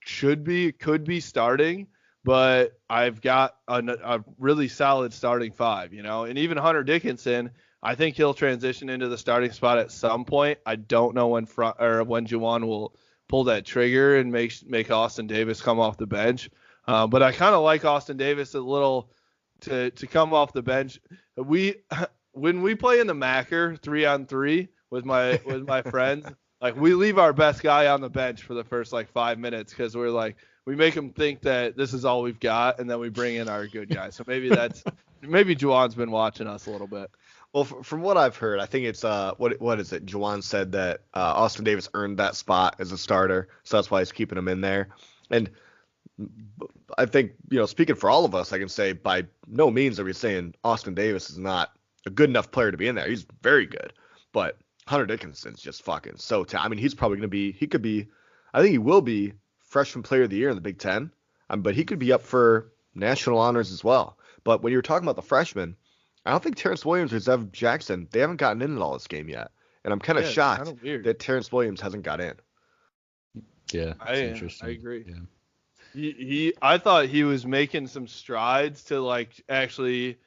could be starting, but I've got a really solid starting 5, and even Hunter Dickinson, I think he'll transition into the starting spot at some point. I don't know when Juwan will pull that trigger and make Austin Davis come off the bench. But I kind of like Austin Davis a little to come off the bench. When we play in the Macker 3-on-3 with my friends, like, we leave our best guy on the bench for the first 5 minutes, because we're like, we make them think that this is all we've got, and then we bring in our good guy. So maybe maybe Juwan's been watching us a little bit. Well, from what I've heard, I think it's what is it? Juwan said that Austin Davis earned that spot as a starter, so that's why he's keeping him in there. And I think, speaking for all of us, I can say by no means are we saying Austin Davis is not a good enough player to be in there. He's very good, but Hunter Dickinson's just fucking so talented. I mean, he's probably going to be, I think he will be freshman player of the year in the Big Ten, but he could be up for national honors as well. But when you were talking about the freshmen, I don't think Terrence Williams or Zev Jackson, they haven't gotten in at all this game yet. And I'm kind of shocked that Terrence Williams hasn't got in. Yeah, interesting. I agree. Yeah. I thought he was making some strides to actually,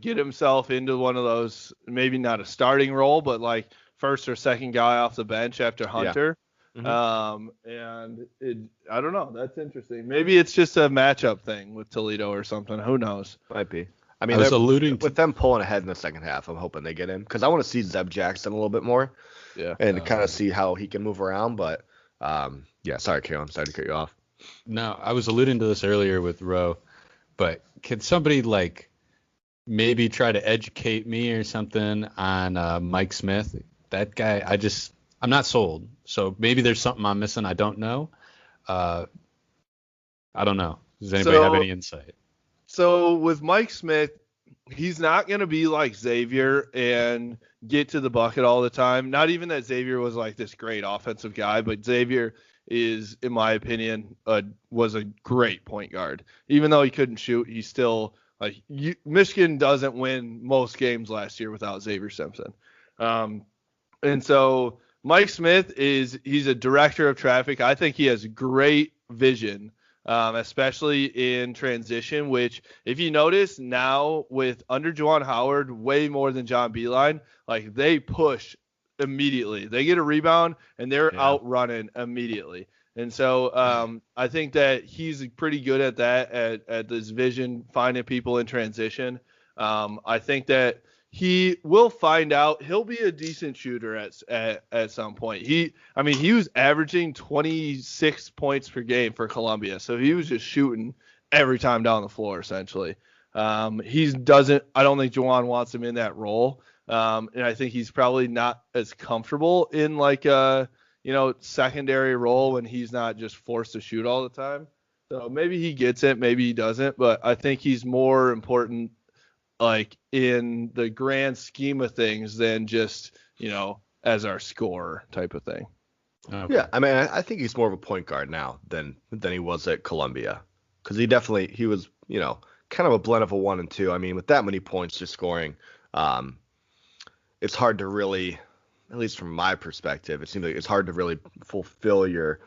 get himself into one of those, maybe not a starting role, but first or second guy off the bench after Hunter. Yeah. Mm-hmm. I don't know. That's interesting. Maybe it's just a matchup thing with Toledo or something. Who knows? Might be. I mean, with them pulling ahead in the second half, I'm hoping they get in, because I want to see Zeb Jackson a little bit more. Yeah. And kind of see how he can move around. But sorry, Kalen, sorry to cut you off. No, I was alluding to this earlier with Roe, but can somebody maybe try to educate me or something on Mike Smith? That guy, I'm not sold. So maybe there's something I'm missing. I don't know. I don't know. Does anybody have any insight? So with Mike Smith, he's not going to be like Xavier and get to the bucket all the time. Not even that Xavier was this great offensive guy, but Xavier is, in my opinion, was a great point guard. Even though he couldn't shoot, he's still Michigan doesn't win most games last year without Xavier Simpson. And so Mike Smith he's a director of traffic. I think he has great vision, especially in transition, which if you notice now with under Juwan Howard, way more than John Beilein, they push immediately. They get a rebound and they're out running immediately. And so I think that he's pretty good at that, at this vision, finding people in transition. I think that he will find out. He'll be a decent shooter at some point. He was averaging 26 points per game for Columbia, so he was just shooting every time down the floor essentially. I don't think Juwan wants him in that role, and I think he's probably not as comfortable in like a secondary role when he's not just forced to shoot all the time. So maybe he gets it, maybe he doesn't, but I think he's more important like in the grand scheme of things than just, as our scorer type of thing. Okay. Yeah, I mean, I think he's more of a point guard now than he was at Columbia, because he was, kind of a blend of a 1 and 2. I mean, with that many points just scoring, it's hard to really, at least from my perspective, it seems like it's hard to really fulfill your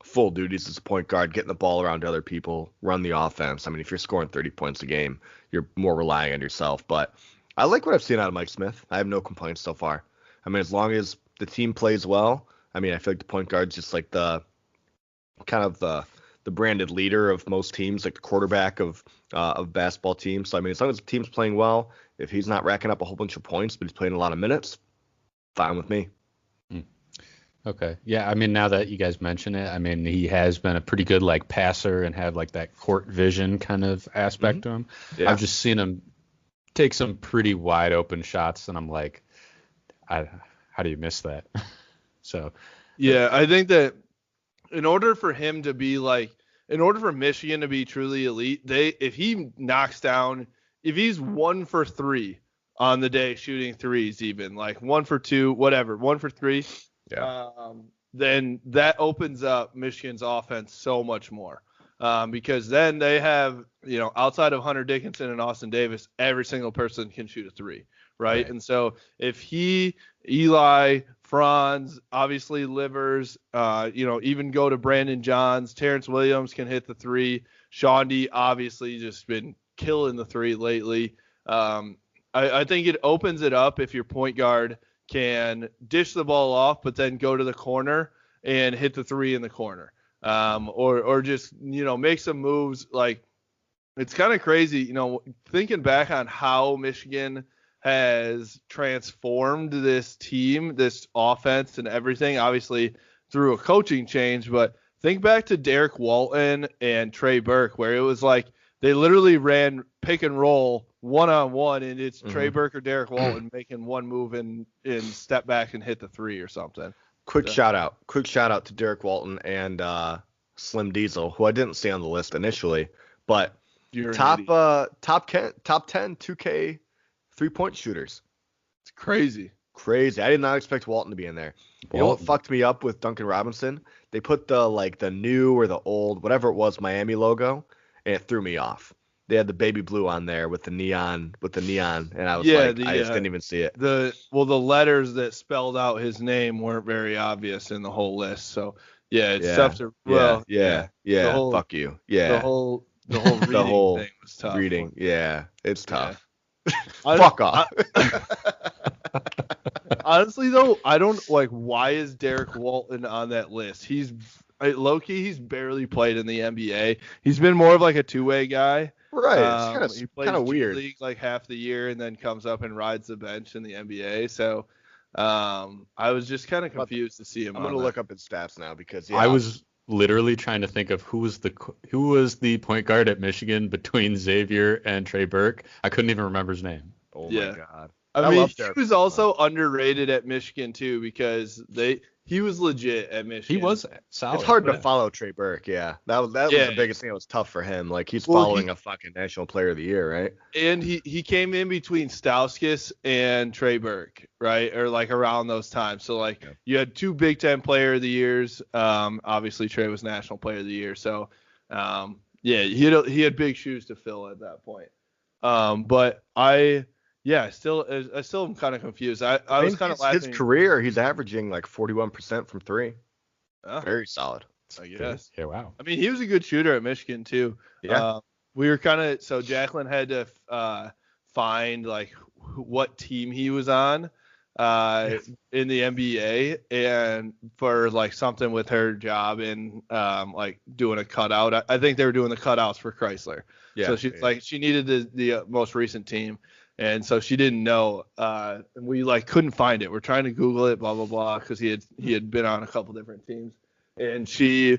full duties as a point guard, getting the ball around to other people, run the offense. I mean, if you're scoring 30 points a game, you're more relying on yourself. But I like what I've seen out of Mike Smith. I have no complaints so far. I mean, as long as the team plays well, I mean, I feel like the point guard's just like the kind of the branded leader of most teams, like the quarterback of basketball teams. So, I mean, as long as the team's playing well, if he's not racking up a whole bunch of points, but he's playing a lot of minutes, fine with me. Okay. Yeah, I mean, now that you guys mention it, I mean, he has been a pretty good like passer and have like that court vision kind of aspect to him. Yeah. I've just seen him take some pretty wide open shots, and I'm like, how do you miss that? So. Yeah, I think that in order for Michigan to be truly elite, if he's 1 for 3 on the day shooting threes, even like 1 for 2, whatever, 1 for 3. Yeah. Then that opens up Michigan's offense so much more, because then they have, outside of Hunter Dickinson and Austin Davis, every single person can shoot a 3, right? And so if Eli, Franz, obviously Livers, even go to Brandon Johns, Terrence Williams can hit the 3. Shaundi obviously just been killing the 3 lately. I think it opens it up if your point guard can dish the ball off, but then go to the corner and hit the 3 in the corner, or just make some moves. Like, it's kind of crazy, thinking back on how Michigan has transformed this team, this offense, and everything. Obviously through a coaching change, but think back to Derek Walton and Trey Burke, where it was like they literally ran pick and roll 1-on-1, and it's Trey Burke or Derek Walton making one move and step back and hit the 3 or something. Quick shout out to Derek Walton and Slim Diesel, who I didn't see on the list initially, but top 10 2K 3-point shooters. It's crazy. I did not expect Walton to be in there. You know what fucked me up with Duncan Robinson? They put the new or the old, whatever it was, Miami logo, and it threw me off. They had the baby blue on there with the neon, and I was I just didn't even see it. The letters that spelled out his name weren't very obvious in the whole list. So it's tough to. Fuck you. Yeah. The whole reading thing was tough. It's tough. Yeah. Fuck off. Honestly though, I don't like, why is Derek Walton on that list? He's low-key, he's barely played in the NBA. He's been more of like a two-way guy. Right. It's he plays kind of weird. League like half the year and then comes up and rides the bench in the NBA. So I was just kind of confused to see him. I'm going to look up his stats now because I was literally trying to think of who was the point guard at Michigan between Xavier and Trey Burke. I couldn't even remember his name. Oh my God. I mean, he was also underrated at Michigan too, because he was legit at Michigan. He was solid. It's hard to follow Trey Burke. Yeah, that was the biggest thing that was tough for him. Like, he's following a fucking National Player of the Year, right? And he came in between Stauskas and Trey Burke, right? Or like around those times. So like you had 2 Big Ten Player of the Years. Obviously Trey was National Player of the Year. So he had big shoes to fill at that point. But I still am kind of confused. I was kind of laughing. His career, he's averaging like 41% from 3. Very solid. I guess. Yeah, wow. I mean, he was a good shooter at Michigan too. Yeah. We were Jacqueline had to find like what team he was on. in the NBA, and for like something with her job and like doing a cutout. I think they were doing the cutouts for Chrysler. Yeah. So she's like, she needed the most recent team, and so she didn't know. And we like couldn't find it. We're trying to Google it, blah blah blah, because he had been on a couple different teams, and she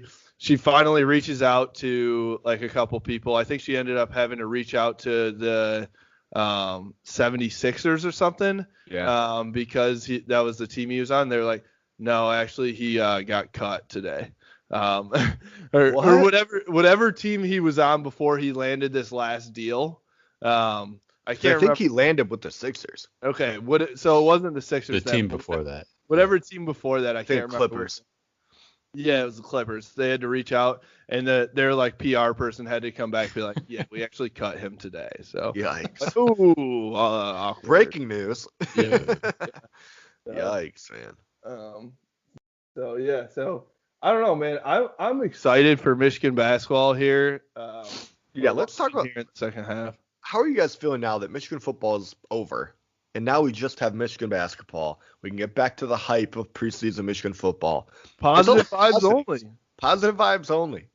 finally reaches out to like a couple people. I think she ended up having to reach out to the 76ers or something. Yeah. Because that was the team he was on. They're like, no, actually he got cut today. Or whatever team he was on before he landed this last deal. I think he landed with the Sixers. Okay, so it wasn't the Sixers. The team before that. Whatever team before that, I can't remember. Clippers. Yeah, it was the Clippers. They had to reach out, and their like PR person had to come back and be like, yeah, we actually cut him today. So yikes. Ooh, awkward. Breaking news. Yeah. Yikes, man. So I don't know, man. I'm excited for Michigan basketball here. Let's talk about here in the second half. How are you guys feeling now that Michigan football is over? And now we just have Michigan basketball. We can get back to the hype of preseason Michigan football. Positive vibes only. Positive vibes only.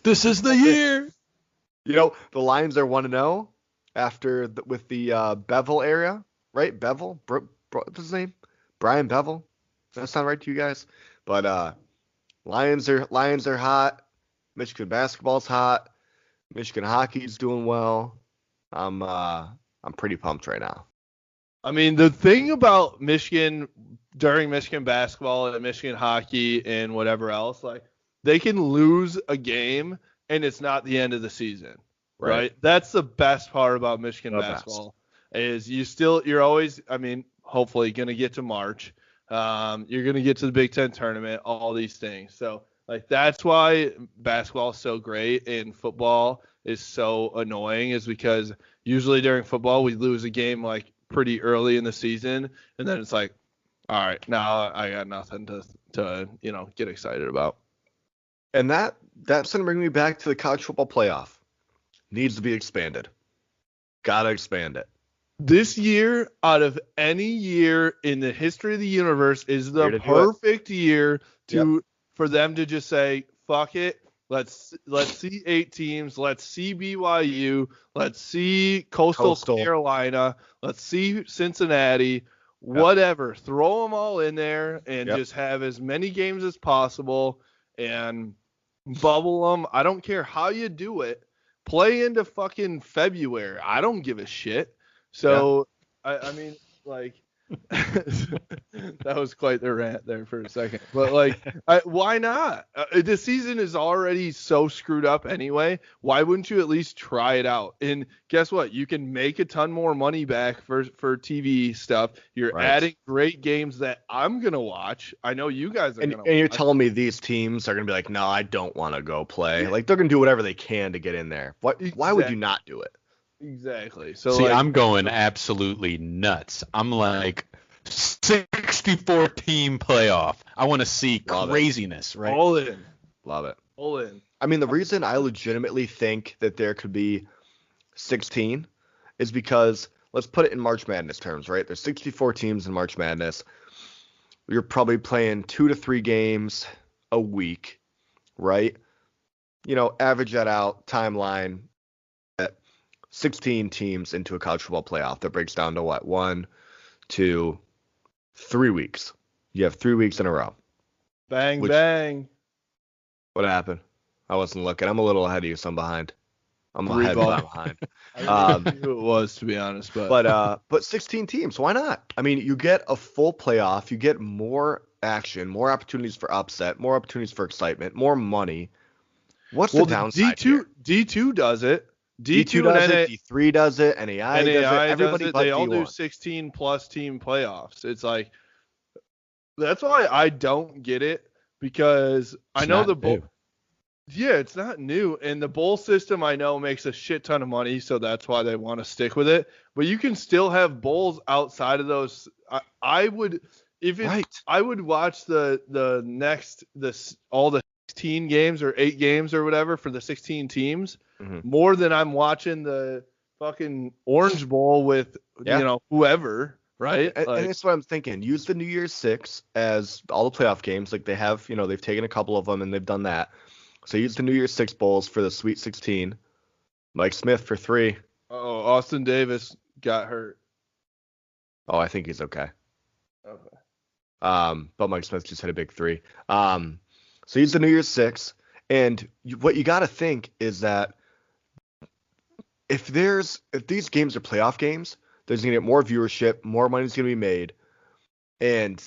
This is the year. You know, the Lions are 1-0 with the Bevel area, right? Bevel? What's his name? Brian Bevel? Does that sound right to you guys? But Lions are hot. Michigan basketball's hot. Michigan hockey's doing well. I'm pretty pumped right now. I mean, the thing about Michigan during Michigan basketball and Michigan hockey and whatever else, like they can lose a game and it's not the end of the season, right? That's the best part about Michigan basketball is you're always, I mean, hopefully going to get to March. You're going to get to the Big Ten tournament, all these things. So like that's why basketball is so great and football is so annoying, is because usually during football we lose a game like pretty early in the season, and then it's like, all right, now I got nothing to get excited about. And that's going to bring me back to the college football playoff. Needs to be expanded. Gotta expand it. This year, out of any year in the history of the universe, is the perfect year for them to just say, fuck it. Let's see 8 teams. Let's see BYU. Let's see Coastal Carolina. Let's see Cincinnati. Whatever. Throw them all in there and just have as many games as possible and bubble them. I don't care how you do it. Play into fucking February. I don't give a shit. So, I mean, like, that was quite the rant there for a second. But, like, why not? The season is already so screwed up anyway. Why wouldn't you at least try it out? And guess what? You can make a ton more money back for TV stuff. You're adding great games that I'm going to watch. I know you guys are going to watch. And you're telling me these teams are going to be like, no, I don't want to go play. Like, they're going to do whatever they can to get in there. Why would you not do it? Exactly. So see, I'm going absolutely nuts. I'm like 64 team playoff. I want to see craziness, right? All in. Love it. All in. I mean, the reason I legitimately think that there could be 16 is because, let's put it in March Madness terms, right? There's 64 teams in March Madness. You're probably playing 2 to 3 games a week, right? Average that out, timeline. 16 teams into a college football playoff. That breaks down to what? 1, 2, 3 weeks. You have 3 weeks in a row. Bang. What happened? I wasn't looking. I'm a little ahead of you, so I'm behind. I'm ahead, but I'm behind. I don't know who it was, to be honest. But 16 teams. Why not? I mean, you get a full playoff. You get more action, more opportunities for upset, more opportunities for excitement, more money. What's the downside here? D2 does it. D2 does it, D3 does it, NAI does it, everybody does it. They all do 16 plus team playoffs. It's like, that's why I don't get it, because I know the bowl. Yeah, it's not new, and the bowl system I know makes a shit ton of money, so that's why they want to stick with it. But you can still have bowls outside of those. I would watch all the 16 games or 8 games or whatever for the 16 teams more than I'm watching the fucking Orange Bowl with whoever. right? And that's what I'm thinking. Use the New Year's Six as all the playoff games. Like they have, they've taken a couple of them and they've done that. So use the New Year's Six bowls for the Sweet 16. Mike Smith for 3. Oh, Austin Davis got hurt. Oh, I think he's okay. Okay. But Mike Smith just hit a big 3. So use the New Year's Six. And what you got to think is that if these games are playoff games, there's going to get more viewership, more money's going to be made, and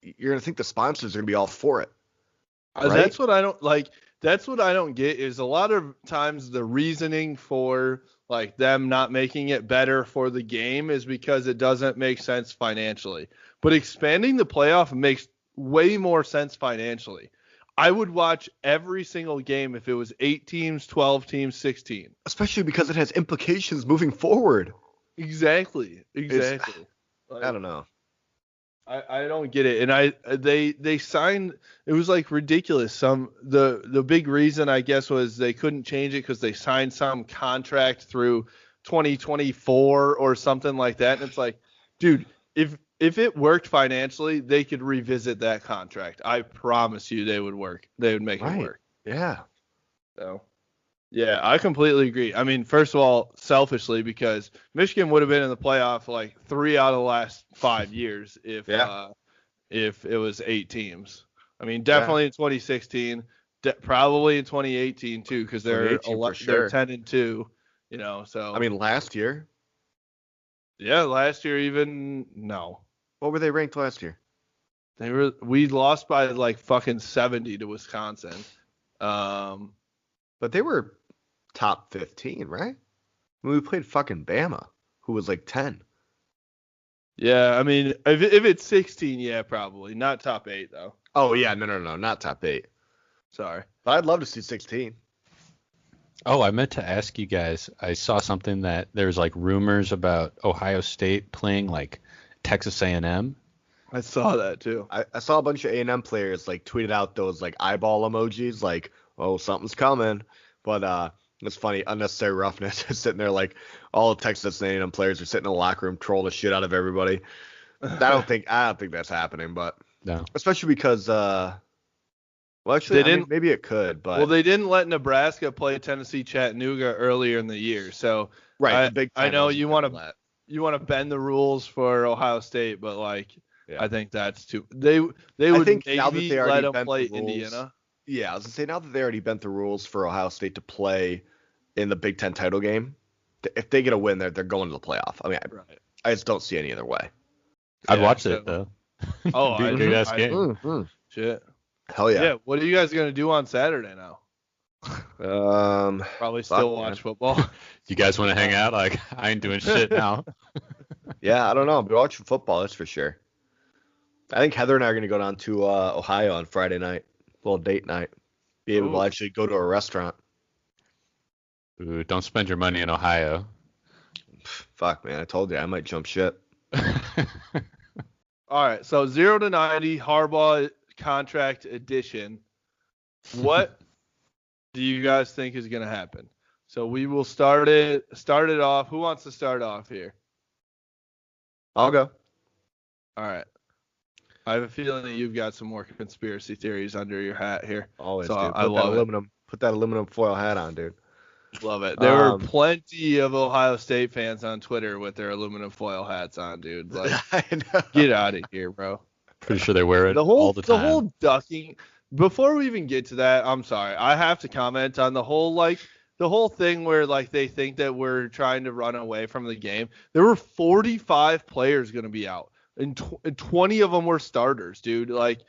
you're going to think the sponsors are going to be all for it. Right? That's what I don't like. That's what I don't get is a lot of times the reasoning for like them not making it better for the game is because it doesn't make sense financially. But expanding the playoff makes way more sense financially. I would watch every single game if it was 8 teams, 12 teams, 16. Especially because it has implications moving forward. Exactly. I don't know. I don't get it. And they signed, it was like ridiculous. The big reason I guess was they couldn't change it because they signed some contract through 2024 or something like that. And it's like, dude, if it worked financially, they could revisit that contract. I promise you they would work. They would make it work. Yeah. So, yeah, I completely agree. I mean, first of all, selfishly, because Michigan would have been in the playoff like 3 out of the last 5 years if it was 8 teams. I mean, definitely in 2016, probably in 2018 too, because they're 10-2. So. I mean, last year. Yeah, last year even no. What were they ranked last year? We lost by like fucking 70 to Wisconsin. But they were top 15, right? I mean, we played fucking Bama, who was like 10. Yeah, I mean, if it's 16, yeah, probably. Not top 8 though. Oh yeah, no, not top 8. Sorry. But I'd love to see 16. Oh, I meant to ask you guys. I saw something that there's like rumors about Ohio State playing like Texas A&M. I saw that too. I saw a bunch of A&M players like tweeted out those like eyeball emojis, like, oh, something's coming. But it's funny, unnecessary roughness is sitting there like all the Texas A&M players are sitting in the locker room trolling the shit out of everybody. I don't think that's happening, but no, especially because well, actually, maybe it could, but they didn't let Nebraska play Tennessee Chattanooga earlier in the year, so right. I know you want to bend the rules for Ohio State, but like I think that's too. They would maybe let them play Indiana. Yeah, I was gonna say now that they already bent the rules for Ohio State to play in the Big Ten title game, if they get a win, they're going to the playoff. I mean, I just don't see any other way. I'd watch it though. Oh, big ass game. Shit. Hell yeah. Yeah. What are you guys gonna do on Saturday now? Probably still watch football. You guys want to hang out? Like, I ain't doing shit now. Yeah, I don't know. I'll be watching football, that's for sure. I think Heather and I are going to go down to Ohio on Friday night. A little date night. Be able to actually go to a restaurant. Ooh, don't spend your money in Ohio. Fuck, man. I told you I might jump ship. All right. So 0 to 90 Harbaugh contract edition. What do you guys think is going to happen? So we will start it off. Who wants to start off here? I'll go. All right. I have a feeling that you've got some more conspiracy theories under your hat here. Always, so dude. Put that aluminum foil hat on, dude. Love it. There were plenty of Ohio State fans on Twitter with their aluminum foil hats on, dude. Like, I know. Get out of here, bro. Pretty sure they wear it all the time. The whole ducking. Before we even get to that, I'm sorry. I have to comment on the whole thing where like they think that we're trying to run away from the game. There were 45 players going to be out. And 20 of them were starters, dude. Like,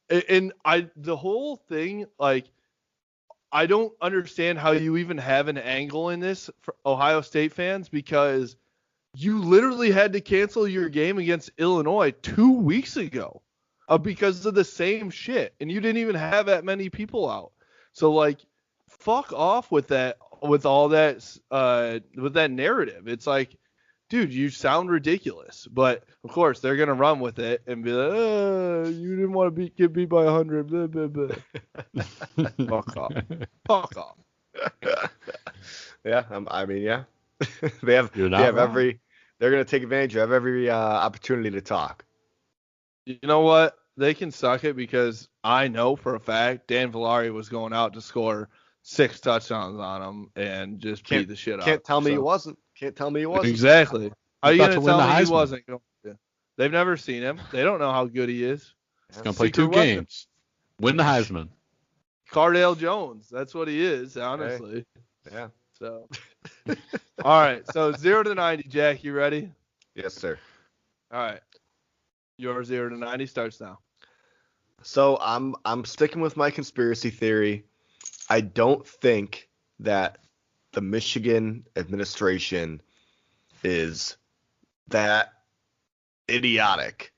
and the whole thing, like, I don't understand how you even have an angle in this for Ohio State fans because you literally had to cancel your game against Illinois 2 weeks ago because of the same shit, and you didn't even have that many people out. So, like, fuck off with that, with all that, with that narrative. It's like, dude, you sound ridiculous. But, of course, they're going to run with it and be like, you didn't want to get beat by 100. Blah, blah, blah. Fuck off. Fuck off. Yeah, I mean, yeah. they have They're going to take advantage of every opportunity to talk. You know what? They can suck it because I know for a fact Dan Villari was going out to score 6 touchdowns on them and just beat the shit out. Can't tell me he wasn't. Can't tell me he wasn't. Exactly. How are you About going to to win tell the me he Heisman. wasn't going to? They've never seen him. They don't know how good he is. He's going to play Secret 2 weapon. games. Win the Heisman. Cardale Jones. That's what he is, honestly. Yeah. So, all right. So 0 to 90, Jack. You ready? Yes, sir. All right. Your 0 to 90 starts now. So I'm sticking with my conspiracy theory. I don't think that the Michigan administration is that idiotic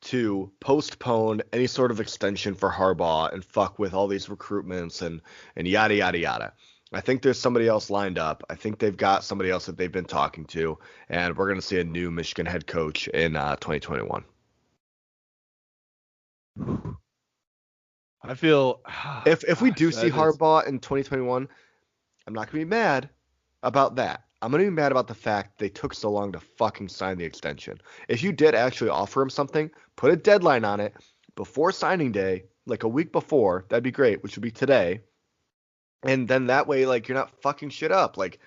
to postpone any sort of extension for Harbaugh and fuck with all these recruitments and yada, yada, yada. I think there's somebody else lined up. I think they've got somebody else that they've been talking to, and we're going to see a new Michigan head coach in 2021. I feel If we do see that is- Harbaugh in 2021, I'm not going to be mad about that. I'm going to be mad about the fact they took so long to fucking sign the extension. If you did actually offer him something, put a deadline on it before signing day, like a week before, that'd be great, which would be today. And then that way, like, you're not fucking shit up. Like,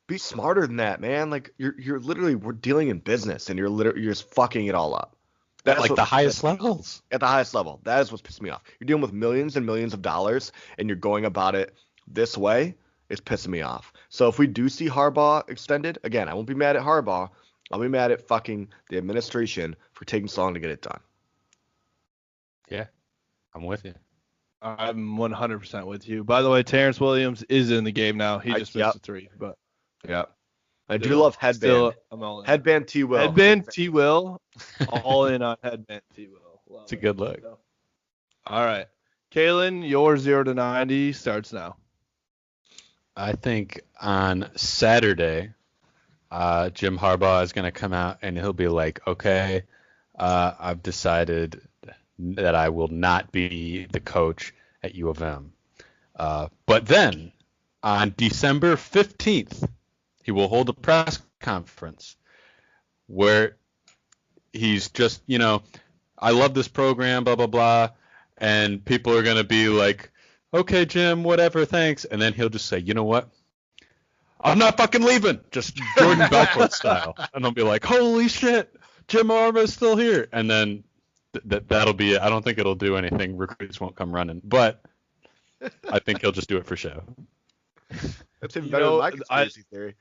be smarter than that, man. Like, you're literally, we're dealing in business, and you're just fucking it all up. At That's like the highest levels. At the highest level. That is what's pissing me off. You're dealing with millions and millions of dollars, and you're going about it this way. It's pissing me off. So if we do see Harbaugh extended, again, I won't be mad at Harbaugh. I'll be mad at fucking the administration for taking so long to get it done. Yeah, I'm with you. I'm 100% with you. By the way, Terrence Williams is in the game now. He just missed a 3, but yeah. I do love headband. Still, I'm all in. Headband T Will. Headband T Will. All in on headband T Will. It's a good look. All right. Kalen, your 0 to 90 starts now. I think on Saturday, Jim Harbaugh is going to come out and he'll be like, okay, I've decided that I will not be the coach at U of M. But then on December 15th, he will hold a press conference where he's just, I love this program, blah, blah, blah. And people are going to be like, okay, Jim, whatever, thanks. And then he'll just say, you know what? I'm not fucking leaving. Just Jordan Belfort style. And they'll be like, holy shit, Jim Harbaugh's still here. And then that'll be it. I don't think it'll do anything. Recruits won't come running. But I think he'll just do it for show. That's even better than my conspiracy theory.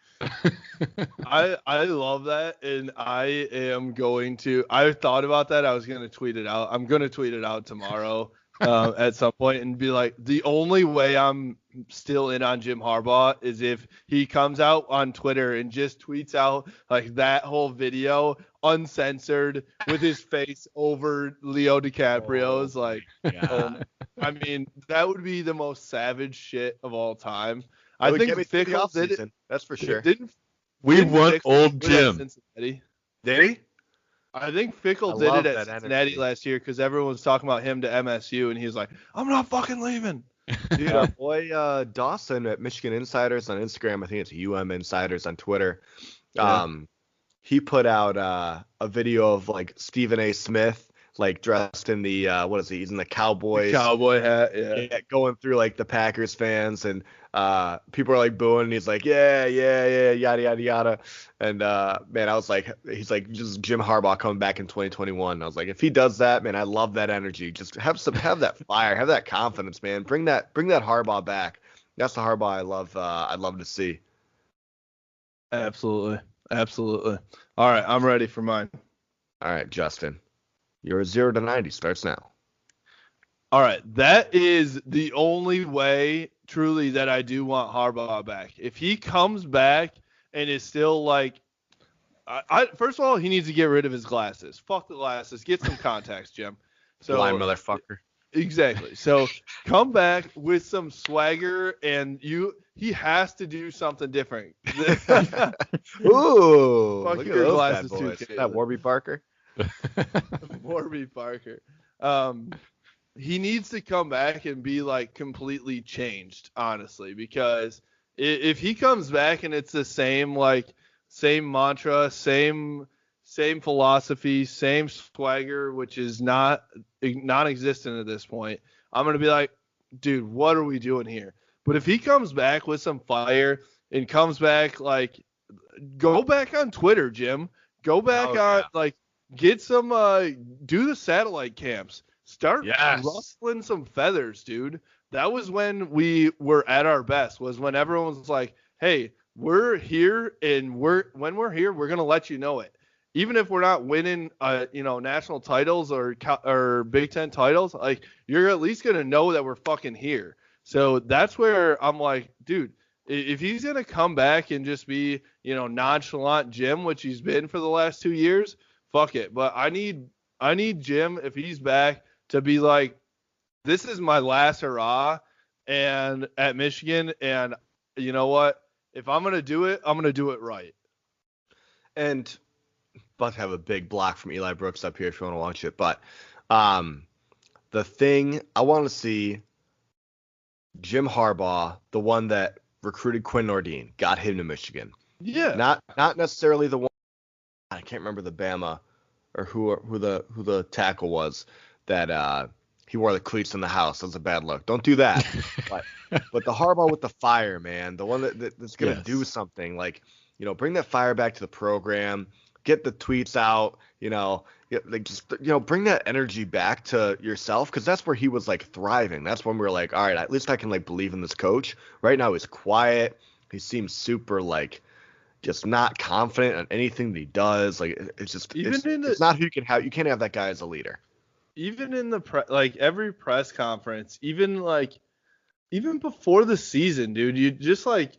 I love that, and I am going to. I thought about that. I was going to tweet it out. I'm going to tweet it out tomorrow at some point and be like, the only way I'm still in on Jim Harbaugh is if he comes out on Twitter and just tweets out like that whole video uncensored with his face over Leo DiCaprio's. I mean, that would be the most savage shit of all time. I think Fickle did it. That's for sure. We want old Jim. Did he? I think Fickle did it at Cincinnati last year because everyone was talking about him to MSU, and he was like, I'm not fucking leaving. Dude, our boy Dawson at Michigan Insiders on Instagram, I think it's UM Insiders on Twitter, he put out a video of like Stephen A. Smith like dressed in the what is he? He's in the Cowboys cowboy hat, yeah, going through like the Packers fans, and people are like booing, and he's like, yeah, yada yada yada, and man, I was like, he's like just Jim Harbaugh coming back in 2021. I was like, if he does that, man, I love that energy. Just have that fire, have that confidence, man. Bring that Harbaugh back. That's the Harbaugh I'd love to see. Absolutely. All right, I'm ready for mine. All right, Justin. Your 0 to 90 starts now. All right, that is the only way, truly, that I do want Harbaugh back. If he comes back and is still like, first of all, he needs to get rid of his glasses. Fuck the glasses. Get some contacts, Jim. So, blind motherfucker. Exactly. So come back with some swagger, and he has to do something different. Ooh, fuck look your at those glasses bad boys. too, That Warby Parker. Warby Parker. He needs to come back and be like completely changed, honestly, because if he comes back and it's the same like same mantra, same philosophy, same swagger, which is non-existent at this point. I'm going to be like, dude, what are we doing here? But if he comes back with some fire and comes back, like, go back on Twitter, Jim. Go back like, get some, do the satellite camps. Start rustling some feathers, dude. That was when we were at our best, was when everyone was like, hey, we're here, and when we're here, we're going to let you know it. Even if we're not winning, national titles or Big Ten titles, like, you're at least going to know that we're fucking here. So that's where I'm like, dude, if he's going to come back and just be, nonchalant Jim, which he's been for the last 2 years, fuck it. But I need Jim, if he's back, to be like, this is my last hurrah and at Michigan, and you know what? If I'm going to do it, I'm going to do it right. And about to have a big block from Eli Brooks up here if you want to watch it. But the thing I want to see, Jim Harbaugh, the one that recruited Quinn Nordine, got him to Michigan. Yeah. Not necessarily the one. I can't remember the Bama or who the tackle was that he wore the cleats in the house. That was a bad look. Don't do that. but the Harbaugh with the fire, man, the one that's gonna do something, like, bring that fire back to the program. Get the tweets out, bring that energy back to yourself, because that's where he was, like, thriving. That's when we were like, all right, at least I can, like, believe in this coach. Right now he's quiet. He seems super, like, just not confident on anything that he does. Like, it's just it's not who you can have. You can't have that guy as a leader. Even in the every press conference, even before the season, dude, you just, like,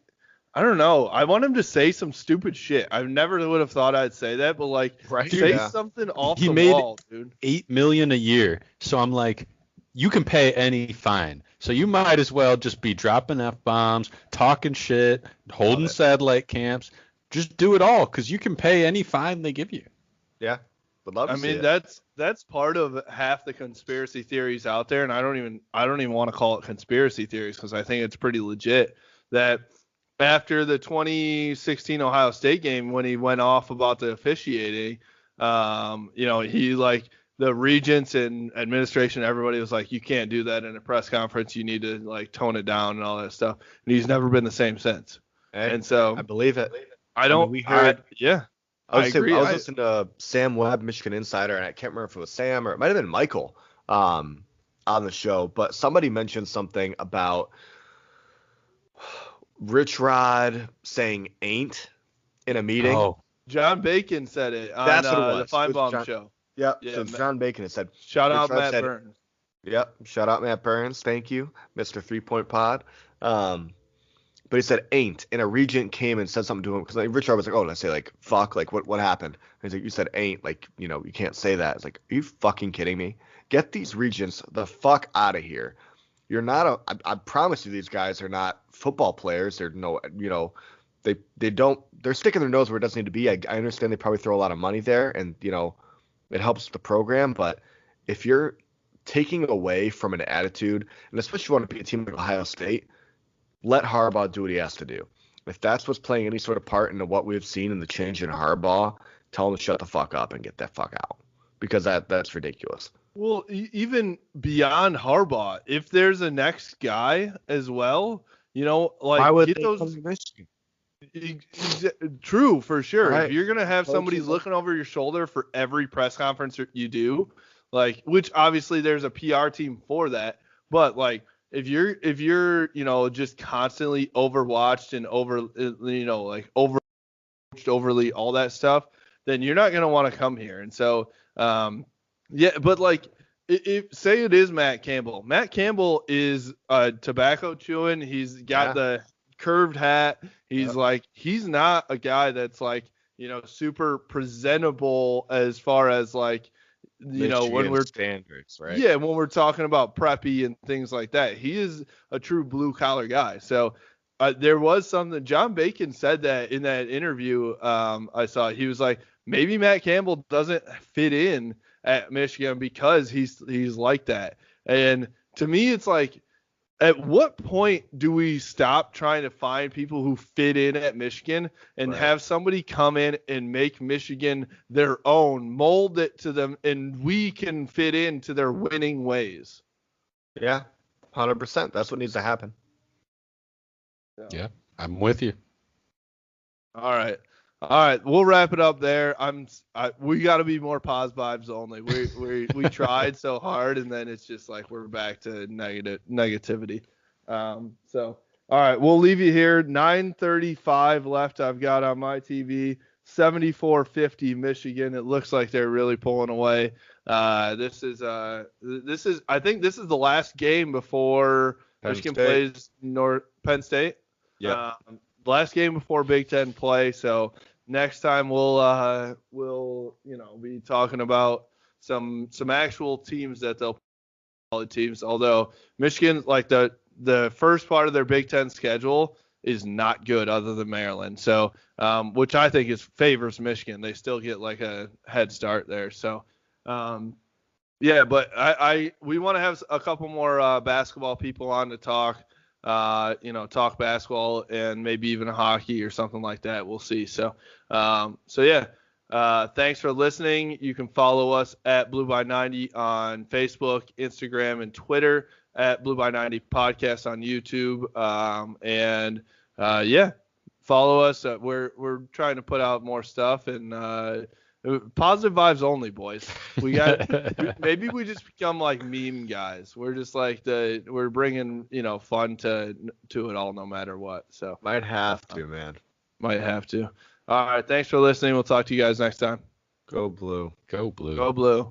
I don't know. I want him to say some stupid shit. I never would have thought I'd say that, but, say something off the wall, dude. $8 million a year. So I'm like, you can pay any fine. So you might as well just be dropping F-bombs, talking shit, holding satellite camps. Just do it all, because you can pay any fine they give you. Yeah. Would love to see it. That's part of half the conspiracy theories out there, and I don't even want to call it conspiracy theories, because I think it's pretty legit that after the 2016 Ohio State game, when he went off about the officiating, he, like, the regents and administration, everybody was like, you can't do that in a press conference. You need to, like, tone it down and all that stuff. And he's never been the same since. And so I believe it. I was listening to Sam Webb, Michigan Insider, and I can't remember if it was Sam or it might have been Michael on the show, but somebody mentioned something about Rich Rod saying "ain't" in a meeting. Oh, John Bacon said it on That's what it was. the Feinbaum show. Yep. Yeah, so John Bacon had said. Shout out Matt Burns. Yep. Shout out Matt Burns. Thank you, Mr. 3-Point Pod. But he said "ain't," and a regent came and said something to him, because, like, Rich Rod was like, "Oh, and I say, like, fuck, like, what happened?" And he's like, "You said ain't, like, you can't say that." It's like, are you fucking kidding me? Get these regents the fuck out of here. You're not I promise you, these guys are not football players. They're they're sticking their nose where it doesn't need to be. I understand they probably throw a lot of money there, and, it helps the program. But if you're taking away from an attitude, and especially if you want to be a team like Ohio State, let Harbaugh do what he has to do. If that's what's playing any sort of part into what we've seen in the change in Harbaugh, tell him to shut the fuck up and get that fuck out, because that's ridiculous. Well, even beyond Harbaugh, if there's a next guy as well, why would get they those. come to Michigan? True, for sure. Right. If you're gonna have somebody looking over your shoulder for every press conference you do, which obviously there's a PR team for that, but, like, if you're just constantly overwatched and overly all that stuff, then you're not gonna want to come here. And so but, like, say it is Matt Campbell. Matt Campbell is tobacco chewing. He's got the curved hat. He's he's not a guy that's, like, super presentable as far as, like, when we're standards, right? Yeah, when we're talking about preppy and things like that, he is a true blue collar guy. So there was something John Bacon said that in that interview I saw. He was like, maybe Matt Campbell doesn't fit in at Michigan because he's like that. And to me, it's like, At what point do we stop trying to find people who fit in at Michigan and have somebody come in and make Michigan their own, mold it to them, and we can fit into their winning ways? Yeah, 100%. That's what needs to happen. Yeah, I'm with you. All right. We'll wrap it up there. We got to be more positive vibes only. We tried so hard, and then it's just like we're back to negativity. All right, we'll leave you here. 9:35 left. I've got on my TV. 74-50 Michigan. It looks like they're really pulling away. I think this is the last game before Michigan plays Penn State. Yeah. Last game before Big Ten play. So next time we'll be talking about some actual teams that they'll play teams. Although Michigan, like the first part of their Big Ten schedule is not good other than Maryland. So which I think favors Michigan. They still get like a head start there. So but we want to have a couple more basketball people on to talk. Talk basketball and maybe even hockey or something like that. We'll see. So thanks for listening. You can follow us at Blue by 90 on Facebook, Instagram, and Twitter, at Blue by 90 Podcast on YouTube. Follow us. We're trying to put out more stuff and positive vibes only, boys. Maybe we just become like meme guys. We're just like we're bringing fun to it all, no matter what. So might have to, man. Might have to. All right, thanks for listening. We'll talk to you guys next time. Go Blue. Go Blue. Go Blue.